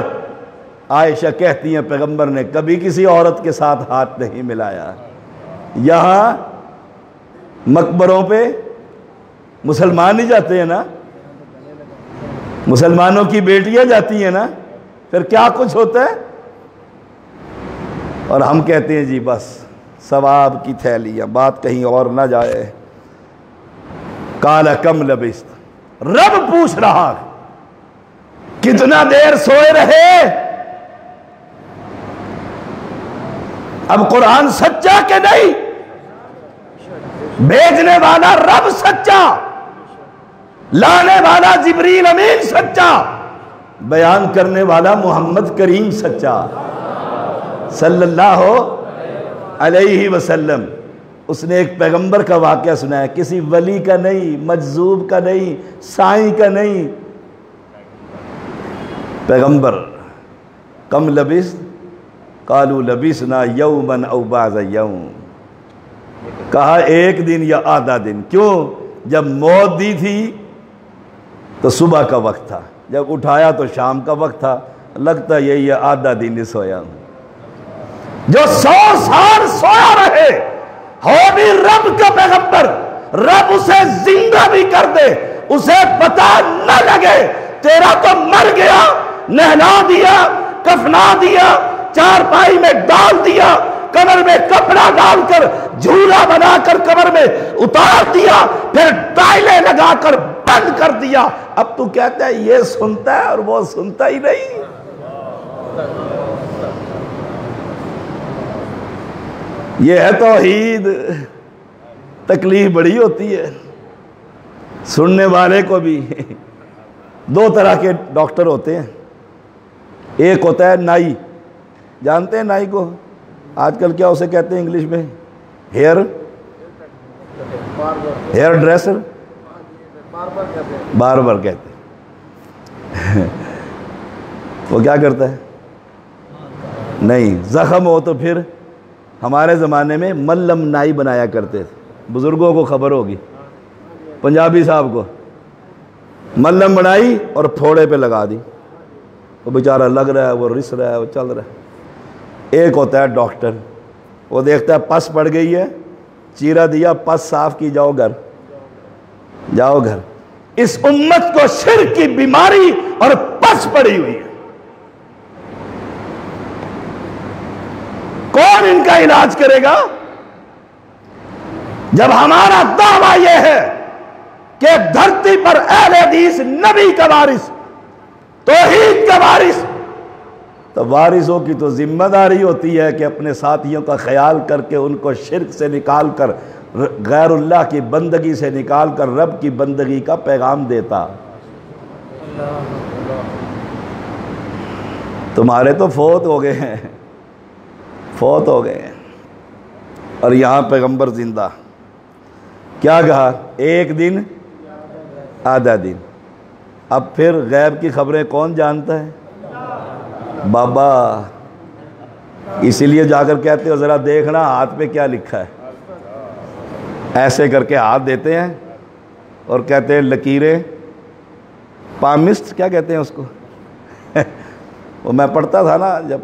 عائشہ کہتی ہیں پیغمبر نے کبھی کسی عورت کے ساتھ ہاتھ نہیں ملایا۔ یہاں مقبروں پہ مسلمان ہی جاتے ہیں نا، مسلمانوں کی بیٹیاں جاتی ہیں نا، پھر کیا کچھ ہوتا ہے، اور ہم کہتے ہیں جی بس ثواب کی تھیلیاں، بات کہیں اور نہ جائے۔ قال کم لبثت، رب پوچھ رہا کتنا دیر سوئے رہے۔ اب قرآن سچا کہ نہیں؟ بھیجنے والا رب سچا، لانے والا جبریل امین سچا، بیان کرنے والا محمد کریم سچا صلی اللہ علیہ وسلم۔ اس نے ایک پیغمبر کا واقعہ سنایا، کسی ولی کا نہیں، مجذوب کا نہیں، سائیں کا نہیں، پیغمبر۔ کم لبثت قالوا لبثنا یوما او بعض یوم، کہا ایک دن یا آدھا دن۔ کیوں؟ جب موت دی تھی تو صبح کا وقت تھا، جب اٹھایا تو شام کا وقت تھا، لگتا یہی ہے آدھا دن ہی سویا ہوں۔ جو 100 سال سویا رہے، ہو بھی رب کا پیغمبر، رب اسے زندہ بھی کر دے، اسے پتہ نہ لگے تیرا تو مر گیا، نہلا دیا، کفنا دیا، چارپائی میں ڈال دیا، قبر میں کپڑا ڈال کر جھولا بنا کر قبر میں اتار دیا، پھر ٹائلیں لگا کر بند کر دیا، اب تو کہتا ہے یہ سنتا ہے اور وہ سنتا ہی نہیں۔ یہ ہے توحید۔ تکلیف بڑی ہوتی ہے سننے والے کو بھی۔ دو طرح کے ڈاکٹر ہوتے ہیں، ایک ہوتا ہے نائی، جانتے ہیں نائی کو؟ آج کل کیا اسے کہتے ہیں انگلش میں؟ ہیئر ڈریسر، باربر کہتے ہیں۔ وہ کیا کرتا ہے؟ نہیں، زخم ہو تو پھر ہمارے زمانے میں ملم نائی بنایا کرتے تھے، بزرگوں کو خبر ہوگی، پنجابی صاحب کو ملم بنائی اور پھوڑے پہ لگا دی، وہ بیچارہ لگ رہا ہے، وہ رس رہا ہے، وہ چل رہا ہے۔ ایک ہوتا ہے ڈاکٹر، وہ دیکھتا ہے پس پڑ گئی ہے، چیرا دیا، پس صاف کی، جاؤ گھر، جاؤ گھر۔ اس امت کو شرک کی بیماری اور پس پڑی ہوئی ہے، کون ان کا علاج کرے گا؟ جب ہمارا دعویٰ یہ ہے کہ دھرتی پر اہل حدیث نبی کا وارث، توحید کا وارث، تو وارثوں کی تو ذمہ داری ہوتی ہے کہ اپنے ساتھیوں کا خیال کر کے ان کو شرک سے نکال کر، غیر اللہ کی بندگی سے نکال کر رب کی بندگی کا پیغام دیتا۔ تمہارے تو فوت ہو گئے ہیں، فوت ہو گئے ہیں، اور یہاں پیغمبر زندہ۔ کیا کہا؟ ایک دن آدھا دن۔ اب پھر غیب کی خبریں کون جانتا ہے؟ بابا۔ اسی لیے جا کر کہتے ہو ذرا دیکھنا ہاتھ پہ کیا لکھا ہے، ایسے کر کے ہاتھ دیتے ہیں اور کہتے ہیں لکیریں، پامسٹ کیا کہتے ہیں اس کو، وہ میں پڑھتا تھا نا جب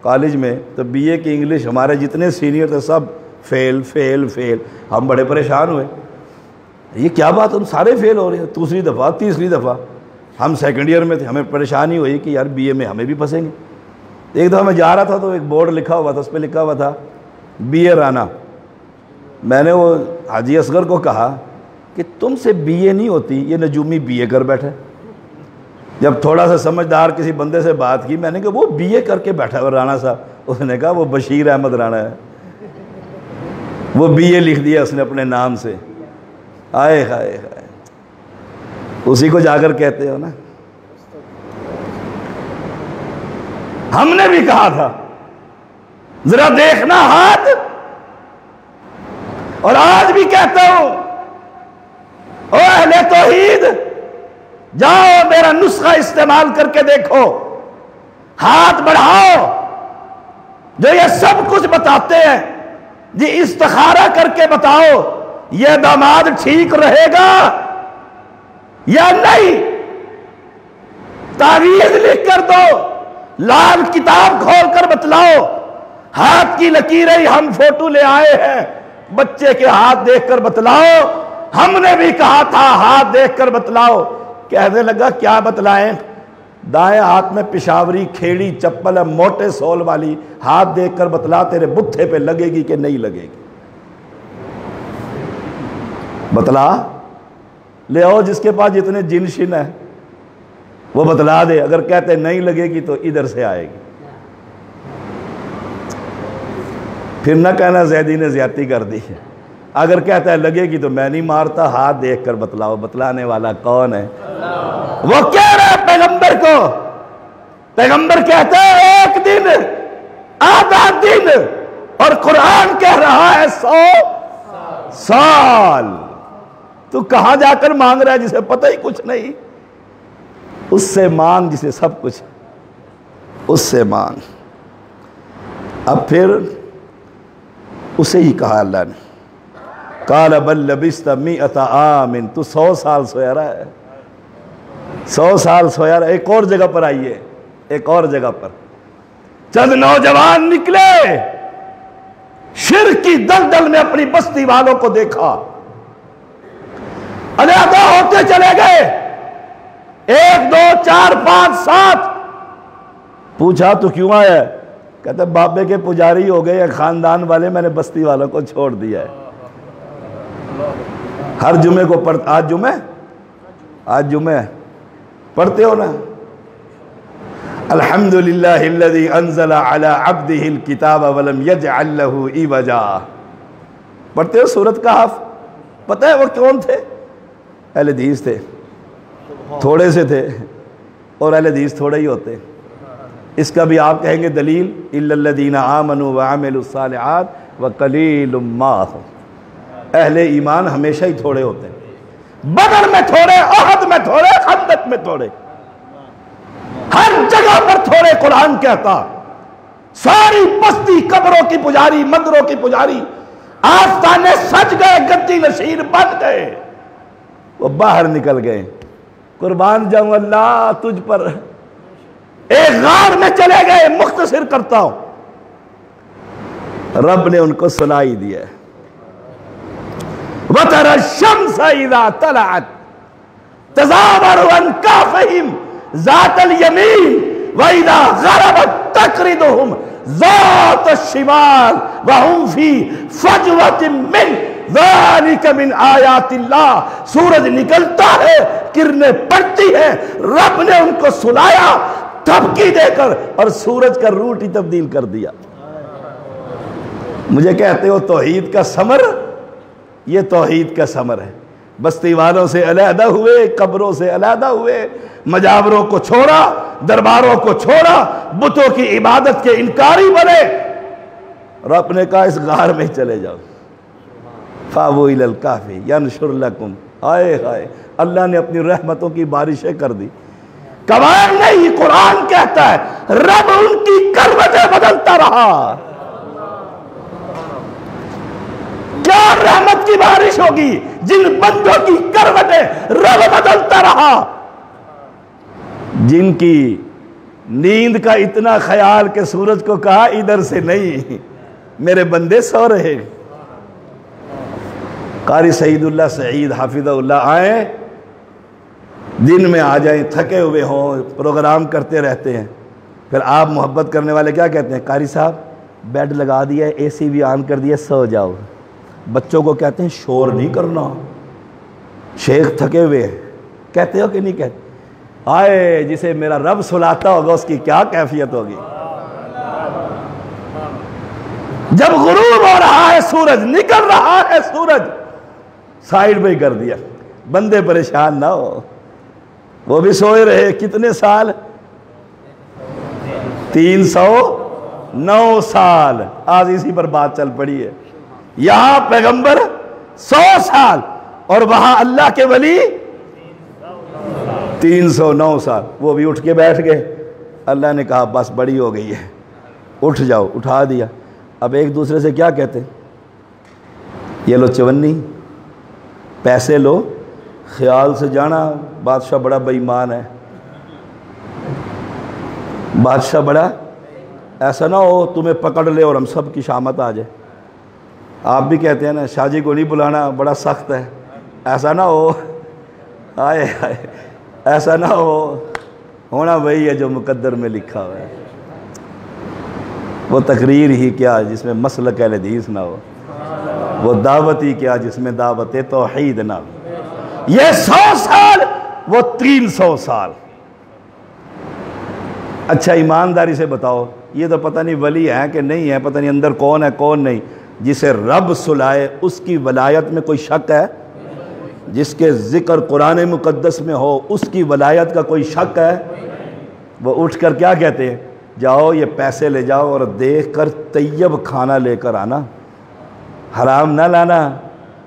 کالج میں، تو بی اے کی انگلش ہمارے جتنے سینئر تھے سب فیل فیل فیل. ہم بڑے پریشان ہوئے، یہ کیا بات، ہم سارے فیل ہو رہے ہیں دوسری دفعہ تیسری دفعہ. ہم سیکنڈ ایئر میں تھے، ہمیں پریشانی ہوئی کہ یار بی اے میں ہمیں بھی پھنسیں گے. ایک دفعہ میں جا رہا تھا تو ایک بورڈ لکھا ہوا تھا، اس پہ لکھا ہوا تھا بی اے رانا. میں نے وہ حاجی اصغر کو کہا کہ تم سے بی اے نہیں ہوتی، یہ نجومی بی اے کر بیٹھا. جب تھوڑا سا سمجھدار کسی بندے سے بات کی، میں نے کہا وہ بی اے کر کے بیٹھا ہوا رانا صاحب. اس نے کہا وہ بشیر احمد رانا ہے، وہ بی اے لکھ دیا اس نے اپنے نام سے. آئے ہائے ہائے، اسی کو جا کر کہتے ہو نا. ہم نے بھی کہا تھا ذرا دیکھنا ہاتھ، اور آج بھی کہتا ہوں او اہل توحید، جاؤ میرا نسخہ استعمال کر کے دیکھو، ہاتھ بڑھاؤ. جو یہ سب کچھ بتاتے ہیں جی استخارہ کر کے بتاؤ یہ داماد ٹھیک رہے گا یا نہیں، تعویذ لکھ کر دو، لال کتاب کھول کر بتلاؤ. ہاتھ کی لکیریں ہم فوٹو لے آئے ہیں، بچے کے ہاتھ دیکھ کر بتلاؤ. ہم نے بھی کہا تھا ہاتھ دیکھ کر بتلاؤ. کہنے لگا کیا بتلائیں؟ دائیں ہاتھ میں پشاوری کھیڑی چپل ہے موٹے سول والی، ہاتھ دیکھ کر بتلا تیرے بتھے پہ لگے گی کہ نہیں لگے گی. بتلا لے آؤ، جس کے پاس جتنے جن شن ہے وہ بتلا دے. اگر کہتے نہیں لگے گی تو ادھر سے آئے گی. پھر نہ کہنا زیدی نے زیادتی کر دی. اگر کہتا ہے لگے گی تو میں نہیں مارتا، ہاتھ دیکھ کر بتلاؤ. بتلانے والا کون ہے؟ وہ کہہ رہا ہے پیغمبر کو. پیغمبر کہتا ہے ایک دن، آدھا دن، اور قرآن کہہ رہا ہے 100 سال. تو کہاں جا کر مانگ رہا ہے جسے پتہ ہی کچھ نہیں؟ اس سے مانگ جسے سب کچھ، اس سے مانگ. اب پھر اسے ہی کہا اللہ نے، قال بل لبثت 100 عام، تو 100 سال سویا رہا ہے، 100 سال سویا رہا ہے. ایک اور جگہ پر آئیے، ایک اور جگہ پر چند نوجوان نکلے، شرک کی دلدل میں اپنی بستی والوں کو دیکھا، علیحدہ ہوتے چلے گئے. 1 2 4 5 7. پوچھا تو کیوں آیا ہے؟ کہتے بابے کے پجاری ہو گئے خاندان والے، میں نے بستی والوں کو چھوڑ دیا ہے. ہر جمعے کو آج جمعہ پڑھتے ہو نا، الحمدللہ الذی انزل علی عبدہ الکتاب ولم یجعل لہ عوجا. پڑھتے ہو سورۃ کہف؟ پتہ ہے وہ کون تھے؟ اہل حدیث تھے. تھوڑے سے تھے، اور اہل حدیث تھوڑے ہی ہوتے. اس کا بھی آپ کہیں گے دلیل الا الذین آمنوا وعملوا الصالحات وقلیل ما هم. اہل ایمان ہمیشہ ہی تھوڑے ہوتے ہیں. بدر میں تھوڑے، احد میں تھوڑے، خندق میں تھوڑے، ہر جگہ پر تھوڑے. قرآن کہتا ساری بستی قبروں کی پجاری، مندروں کی پجاری، آستانے سج گئے، گدی نشین بن گئے. وہ باہر نکل گئے، قربان جاؤں اللہ تجھ پر. ایک غار میں چلے گئے. مختصر کرتا ہوں، رب نے ان کو سنائی دیا ہے وَتَرَى الشَّمْسَ إِذَا طَلَعَتْ تَزَاوَرُ عَنْ كَهْفِهِمْ ذَاتَ الْيَمِينِ وَإِذَا غَرَبَتْ تَقْرِضُهُمْ ذَاتَ الشِّمَالِ وَهُمْ فِي فَجْوَةٍ مِّنْ ذَلِكَ مِنْ آیَاتِ اللَّهِ. سورج نکلتا ہے، کرنیں پڑتی ہیں، رب نے ان کو سلایا دھبکی دے کر، اور سورج کا روٹ ہی تبدیل کر دیا. مجھے کہتے ہو توحید کا ثمر؟ یہ توحید کا ثمر ہے. بستی والوں سے علیحدہ ہوئے، قبروں سے علیحدہ ہوئے، مجاوروں کو چھوڑا، درباروں کو چھوڑا، بتوں کی عبادت کے انکاری بنے، اور رب نے کہا اس غار میں چلے جاؤ. فَأْوُوا إِلَى الْكَهْفِ يَنشُرْ لَكُمْ. آئے ہائے، اللہ نے اپنی رحمتوں کی بارشیں کر دی. کمال نہیں، قرآن کہتا ہے رب ان کی کروٹیں بدلتا رہا. کیا رحمت کی بارش ہوگی جن بندوں کی کروٹیں رب بدلتا رہا، جن کی نیند کا اتنا خیال کہ سورج کو کہا ادھر سے نہیں، میرے بندے سو رہے۔ قاری سعید اللہ سعید حافظہ اللہ آئیں، دن میں آ جائیں، تھکے ہوئے ہوں، پروگرام کرتے رہتے ہیں، پھر آپ محبت کرنے والے کیا کہتے ہیں؟ قاری صاحب بیڈ لگا دیا ہے، اے سی بھی آن کر دیا، سو جاؤ۔ بچوں کو کہتے ہیں شور نہیں کرنا، شیخ تھکے ہوئے ہیں، کہتے ہو کہ نہیں کہتے؟ آئے جسے میرا رب سلاتا ہوگا اس کی کیا کیفیت ہوگی۔ جب غروب ہو رہا ہے سورج، نکل رہا ہے سورج، سائیڈ پہ کر دیا، بندے پریشان نہ ہو، وہ بھی سوئے رہے۔ کتنے سال؟ 309 سال۔ آج اسی پر بات چل پڑی ہے۔ یہاں پیغمبر 100 سال اور وہاں اللہ کے ولی 309 سال۔ وہ بھی اٹھ کے بیٹھ گئے، اللہ نے کہا بس بڑی ہو گئی ہے، اٹھ جاؤ، اٹھا دیا۔ اب ایک دوسرے سے کیا کہتے ہیں؟ یہ لو چونی، پیسے لو، خیال سے جانا بادشاہ بڑا بے ایمان ہے، بادشاہ بڑا، ایسا نہ ہو تمہیں پکڑ لے اور ہم سب کی شامت آ جائے۔ آپ بھی کہتے ہیں نا شاہ جی کو نہیں بلانا، بڑا سخت ہے، ایسا نہ ہو، آئے آئے ایسا نہ ہو، ہونا وہی ہے جو مقدر میں لکھا ہوا ہے۔ وہ تقریر ہی کیا جس میں مسلک اہل حدیث نہ ہو، وہ دعوت ہی کیا جس میں دعوت توحید نہ ہو۔ یہ 100 سال، وہ 300 سال۔ اچھا ایمانداری سے بتاؤ، یہ تو پتہ نہیں ولی ہیں کہ نہیں ہے، پتہ نہیں اندر کون ہے کون نہیں، جسے رب سلائے اس کی ولایت میں کوئی شک ہے؟ جس کے ذکر قرآن مقدس میں ہو اس کی ولایت کا کوئی شک ہے؟ وہ اٹھ کر کیا کہتے ہیں؟ جاؤ یہ پیسے لے جاؤ اور دیکھ کر طیب کھانا لے کر آنا، حرام نہ لانا،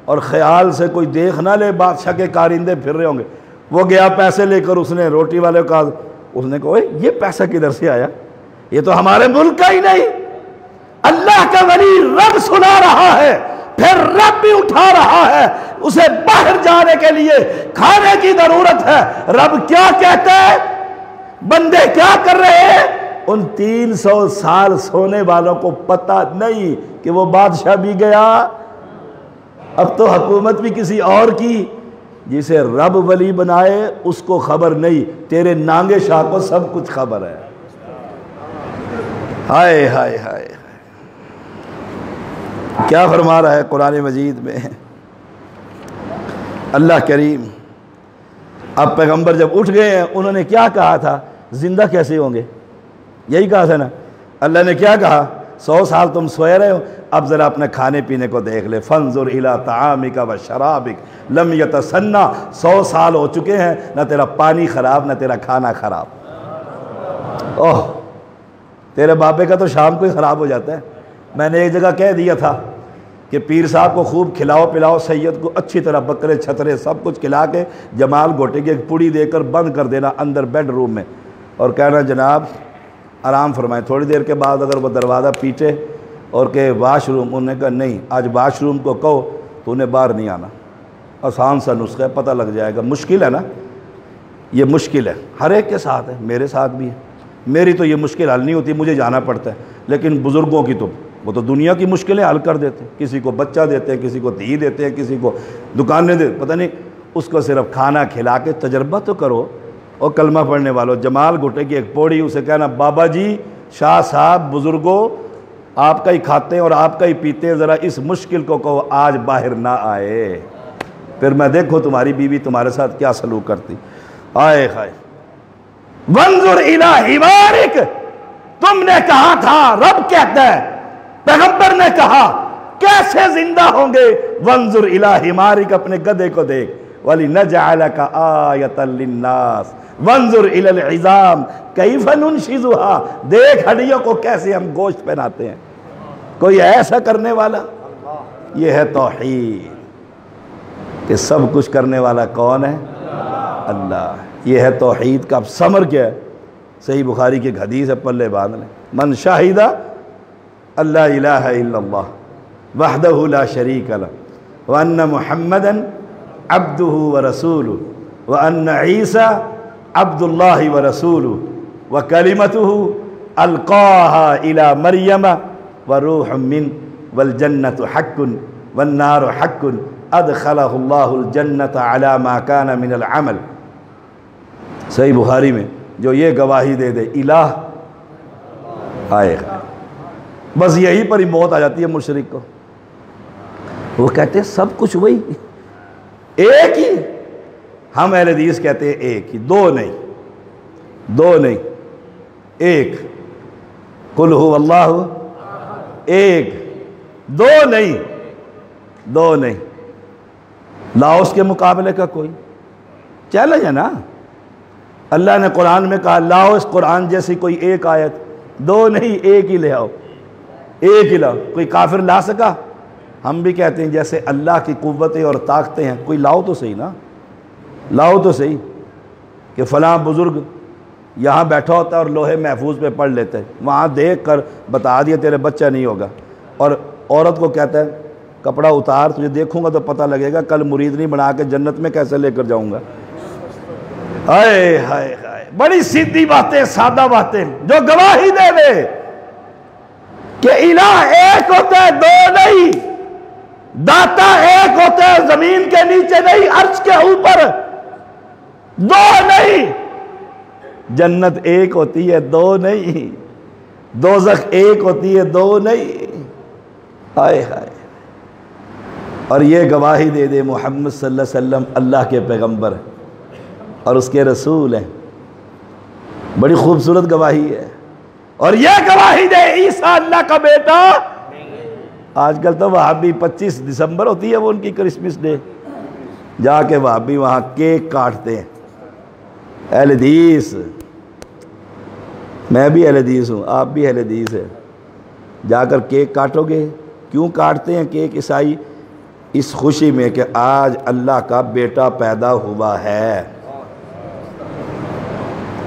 اور خیال سے کوئی دیکھ نہ لے بادشاہ کے کارندے پھر رہے ہوں گے۔ وہ گیا پیسے لے کر، اس نے روٹی والے کو کہا، اس نے کہا یہ پیسہ کدھر سے آیا؟ یہ تو ہمارے ملک کا ہی نہیں۔ اللہ کا ولی رب سنا رہا ہے، پھر رب بھی اٹھا رہا ہے، اسے باہر جانے کے لیے کھانے کی ضرورت ہے۔ رب کیا کہتا ہے؟ بندے کیا کر رہے ہیں؟ ان 300 سال سونے والوں کو پتہ نہیں کہ وہ بادشاہ بھی گیا، اب تو حکومت بھی کسی اور کی۔ جسے رب ولی بنائے اس کو خبر نہیں، تیرے نانگے شاہ کو سب کچھ خبر ہے۔ ہائے ہائے ہائے، کیا فرما رہا ہے قرآن مجید میں اللہ کریم۔ اب پیغمبر جب اٹھ گئے ہیں، انہوں نے کیا کہا تھا؟ زندہ کیسے ہوں گے؟ یہی کہا تھا نا۔ اللہ نے کیا کہا؟ 100 سال تم سوئے رہے ہو، اب ذرا اپنے کھانے پینے کو دیکھ لے۔ فانظر الی طعامک و شرابک لم یتسنى۔ 100 سال ہو چکے ہیں، نہ تیرا پانی خراب نہ تیرا کھانا خراب۔ اوہ، تیرے بابے کا تو شام کو ہی خراب ہو جاتا ہے۔ میں نے ایک جگہ کہہ دیا تھا کہ پیر صاحب کو خوب کھلاؤ پلاؤ، سید کو اچھی طرح بکرے چھترے سب کچھ کھلا کے جمال گھوٹے کی ایک پوڑی دے کر بند کر دینا اندر بیڈ روم میں، اور کہنا جناب آرام فرمائیں۔ تھوڑی دیر کے بعد اگر وہ دروازہ پیٹے اور کہ واش روم، انہوں نے کہا نہیں، آج واش روم کو کہو تو انہیں باہر نہیں آنا۔ آسان سا نسخہ ہے، پتہ لگ جائے گا۔ مشکل ہے نا، یہ مشکل ہے، ہر ایک کے ساتھ ہے، میرے ساتھ بھی ہے۔ میری تو یہ مشکل حل نہیں ہوتی، مجھے جانا پڑتا ہے، لیکن بزرگوں کی تو وہ تو دنیا کی مشکلیں حل کر دیتے ہیں۔ کسی کو بچہ دیتے ہیں، کسی کو دھی دیتے ہیں، کسی کو دکانیں دیتے، پتہ نہیں، اس کو صرف کھانا کھلا کے تجربہ تو کرو۔ اور کلمہ پڑھنے والوں، جمال گھٹے کی ایک پوڑی، اسے کہنا بابا جی، شاہ صاحب، بزرگوں، آپ کا ہی کھاتے ہیں اور آپ کا ہی پیتے ہیں، ذرا اس مشکل کو کہو آج باہر نہ آئے، پھر میں دیکھو تمہاری بیوی تمہارے ساتھ کیا سلوک کرتی۔ آئے خائے، وانظر الی حمارک، تم نے کہا تھا، رب کہتا ہے، پیغمبر نے کہا کیسے زندہ ہوں گے؟ وانظر الی حمارک، اپنے گدھے کو دیکھ، وَلِنَجْعَلَكَ آیَةً لِلنَّاسِ وانظر الی العظام کیف ننشزها، دیکھ ہڈیوں کو کیسے ہم گوشت پہناتے ہیں۔ کوئی ایسا کرنے والا؟ یہ ہے توحید، کہ سب کچھ کرنے والا کون ہے؟ اللہ۔ یہ ہے توحید کا ثمر کیا ہے؟ صحیح بخاری کی ایک حدیث ہے، پلے باندھ لیں، من شاہد اللہ الہ الا اللہ وحدہ لا شریک لہ وان محمدا عبدہ ورسولہ وان عیسیٰ عبد اللہ ورسولہ وَكَلِمَتُهُ أَلْقَاهَا إِلَى مَرْيَمَ وَرُوحٌ مِّنْهُ وَالْجَنَّةُ حَقٌّ وَالنَّارُ حَقٌّ أَدْخَلَهُ اللَّهُ الْجَنَّةَ عَلَى مَا كَانَ مِنَ الْعَمَلِ۔ صحیح بخاری میں جو یہ گواہی دے دے الہ آئے گا، بس یہی پر ہی موت آ جاتی ہے مشرک کو۔ وہ کہتے ہیں سب کچھ وہی ایک ہی، ہم اہل حدیث کہتے ہیں ایک ہی، دو نہیں ایک، قل هو اللہ ایک، دو نہیں لاؤ اس کے مقابلے کا کوئی چیلنج ہے نا۔ اللہ نے قرآن میں کہا لاؤ اس قرآن جیسی کوئی ایک آیت، دو نہیں ایک ہی لے آؤ، ایک ہی لاؤ۔ کوئی کافر لا سکا؟ ہم بھی کہتے ہیں جیسے اللہ کی قوتیں اور طاقتیں ہیں، کوئی لاؤ تو صحیح نا، لاؤ تو صحیح کہ فلاں بزرگ یہاں بیٹھا ہوتا ہے اور لوہے محفوظ پہ پڑھ لیتا ہے، وہاں دیکھ کر بتا دیا تیرے بچہ نہیں ہوگا، اور عورت کو کہتا ہے کپڑا اتار، تجھے دیکھوں گا تو پتہ لگے گا کل مرید نہیں بنا کے جنت میں کیسے لے کر جاؤں گا۔ ہائے ہائے ہائے، بڑی سیدھی باتیں، سادہ باتیں جو گواہی دے دے کہ الہ ایک ہوتا ہے، دو نہیں، داتا ایک ہوتا ہے، زمین کے نیچے نہیں، عرش کے اوپر، دو نہیں، جنت ایک ہوتی ہے، دو نہیں، دوزخ ایک ہوتی ہے، دو نہیں، ہائے ہائے۔ اور یہ گواہی دے دے محمد صلی اللہ علیہ وسلم اللہ کے پیغمبر اور اس کے رسول ہیں، بڑی خوبصورت گواہی ہے۔ اور یہ گواہی دے عیسیٰ اللہ کا بیٹا، آج کل تو وہابی 25 دسمبر ہوتی ہے وہ ان کی کرسمس ڈے، جا کے وہابی وہاں کیک کاٹتے ہیں۔ اہل حدیث، میں بھی اہل حدیث ہوں، آپ بھی اہل حدیث ہیں، جا کر کیک کاٹو گے؟ کیوں کاٹتے ہیں کیک عیسائی؟ اس خوشی میں کہ آج اللہ کا بیٹا پیدا ہوا ہے،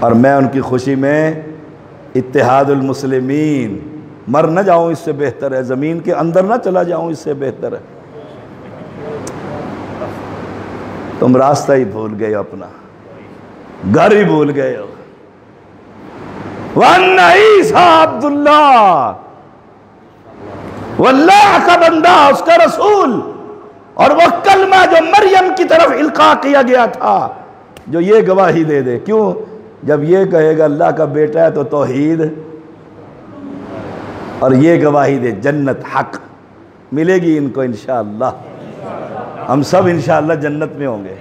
اور میں ان کی خوشی میں اتحاد المسلمین، مر نہ جاؤں اس سے بہتر ہے، زمین کے اندر نہ چلا جاؤں اس سے بہتر ہے۔ تم راستہ ہی بھول گئے ہو، اپنا گھر ہی بھول گئے ہو۔ وَأَنَّ عِيسَىٰ عَبْدُ اللَّهِ، واللہ کا بندہ، اس کا رسول، اور وہ کلمہ جو مریم کی طرف القاء کیا گیا تھا، جو یہ گواہی دے دے۔ کیوں؟ جب یہ کہے گا اللہ کا بیٹا ہے تو توحید، اور یہ گواہی دے جنت حق ملے گی ان کو انشاءاللہ، ہم سب انشاءاللہ جنت میں ہوں گے۔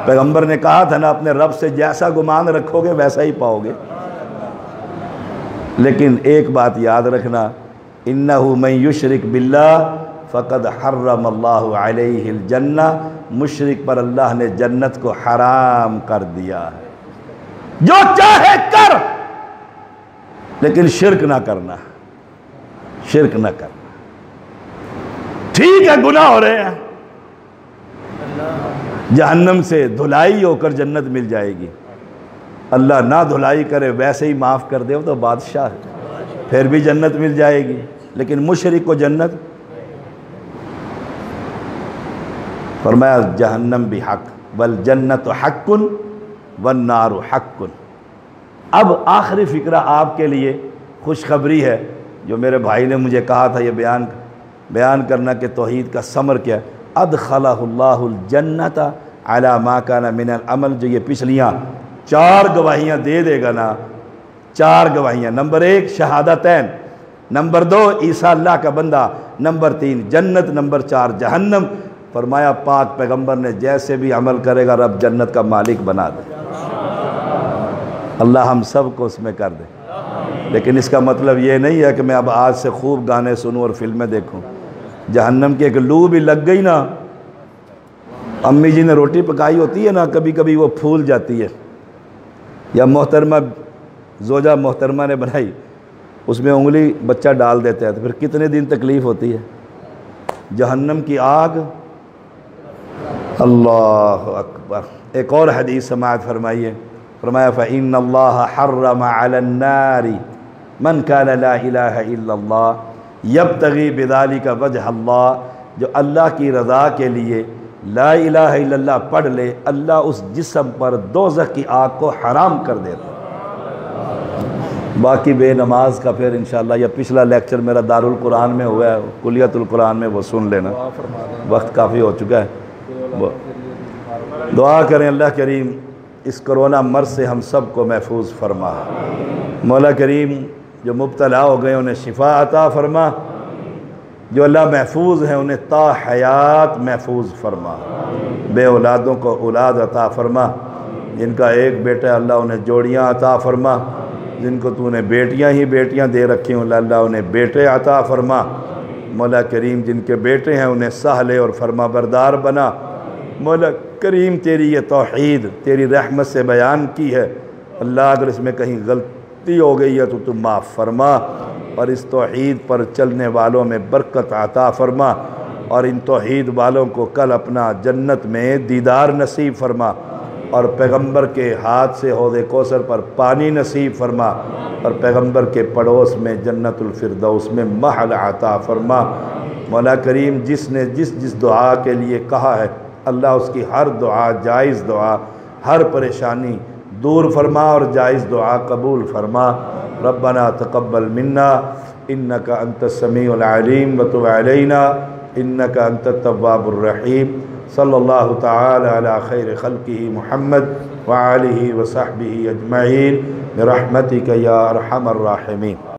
پیغمبر نے کہا تھا نا اپنے رب سے جیسا گمان رکھو گے ویسا ہی پاؤ گے۔ لیکن ایک بات یاد رکھنا، اِنَّهُ مَن يُشْرِكْ بِاللَّهِ فَقَدْ حَرَّمَ اللَّهُ عَلَيْهِ الْجَنَّةِ، مشرک پر اللہ نے جنت کو حرام کر دیا ہے۔ جو چاہے کر، لیکن شرک نہ کرنا، شرک نہ کرنا۔ ٹھیک ہے گناہ ہو رہے ہیں، جہنم سے دھلائی ہو کر جنت مل جائے گی، اللہ نہ دھلائی کرے ویسے ہی معاف کر دے تو بادشاہ ہے، پھر بھی جنت مل جائے گی، لیکن مشرک کو جنت، فرمایا جہنم بھی حق، والجنت حق والنار حق۔ اب آخری فقرہ آپ کے لیے خوشخبری ہے، جو میرے بھائی نے مجھے کہا تھا یہ بیان کرنا کہ توحید کا ثمر کیا ہے۔ ادخلہ اللہ الجنت علی ما کان من العمل، جو یہ پچھلیاں 4 گواہیاں دے دے گا نا، 4 گواہیاں، نمبر 1 شہادتین، نمبر 2 عیسیٰ اللہ کا بندہ، نمبر 3 جنت، نمبر 4 جہنم۔ فرمایا پاک پیغمبر نے جیسے بھی عمل کرے گا رب جنت کا مالک بنا دے، اللہ ہم سب کو اس میں کر دے۔ لیکن اس کا مطلب یہ نہیں ہے کہ میں اب آج سے خوب گانے سنوں اور فلمیں دیکھوں۔ جہنم کی ایک لو بھی لگ گئی نا، امی جی نے روٹی پکائی ہوتی ہے نا، کبھی کبھی وہ پھول جاتی ہے، یا محترمہ زوجہ محترمہ نے بنائی، اس میں انگلی بچہ ڈال دیتا ہے، تو پھر کتنے دن تکلیف ہوتی ہے۔ جہنم کی آگ، اللہ اکبر۔ ایک اور حدیث سماعت فرمائیے، فرمایا فَإِنَّ اللَّهَ حَرَّمَ عَلَى النَّارِ مَنْ كَانَ لَا إِلَهَ إِلَّا اللَّهِ يَبْتَغِي بِذَلِكَ وَجْهَ اللَّهِ، جو اللہ کی رضا کے لیے لا الہ الا اللہ پڑھ لے، اللہ اس جسم پر دوزخ کی آگ کو حرام کر دیتا۔ باقی بے نماز کا پھر انشاءاللہ یا پچھلا لیکچر میرا دارالقرآن میں ہوا ہے، کلیت القرآن میں، وہ سن لینا، وقت کافی ہو چکا ہے۔ دعا کریں اللہ کریم اس کرونا مرض سے ہم سب کو محفوظ فرما، مولا کریم جو مبتلا ہو گئے انہیں شفا عطا فرما، جو اللہ محفوظ ہیں انہیں تا حیات محفوظ فرما، بے اولادوں کو اولاد عطا فرما، جن کا ایک بیٹا ہے اللہ انہیں جوڑیاں عطا فرما، جن کو تو نے بیٹیاں ہی بیٹیاں دے رکھی ہوں اللہ انہیں بیٹے عطا فرما، مولا کریم جن کے بیٹے ہیں انہیں سہلے اور فرما بردار بنا، مولا کریم تیری یہ توحید تیری رحمت سے بیان کی ہے اللہ، اگر اس میں کہیں غلطی ہو گئی ہے تو معاف فرما، اور اس توحید پر چلنے والوں میں برکت عطا فرما، اور ان توحید والوں کو کل اپنا جنت میں دیدار نصیب فرما، اور پیغمبر کے ہاتھ سے حوض کوثر پر پانی نصیب فرما، اور پیغمبر کے پڑوس میں جنت الفردوس میں محل عطا فرما، مولا کریم جس نے جس دعا کے لیے کہا ہے اللہ اس کی ہر دعا جائز دعا، ہر پریشانی دور فرما اور جائز دعا قبول فرما، ربنا تقبل منا انك انت السميع العليم وتب علينا انك انت التواب الرحيم، صلی اللہ تعالی علی خیر خلقہ محمد وآلہ وصحبہ اجمعین برحمتک یا ارحم الراحمین۔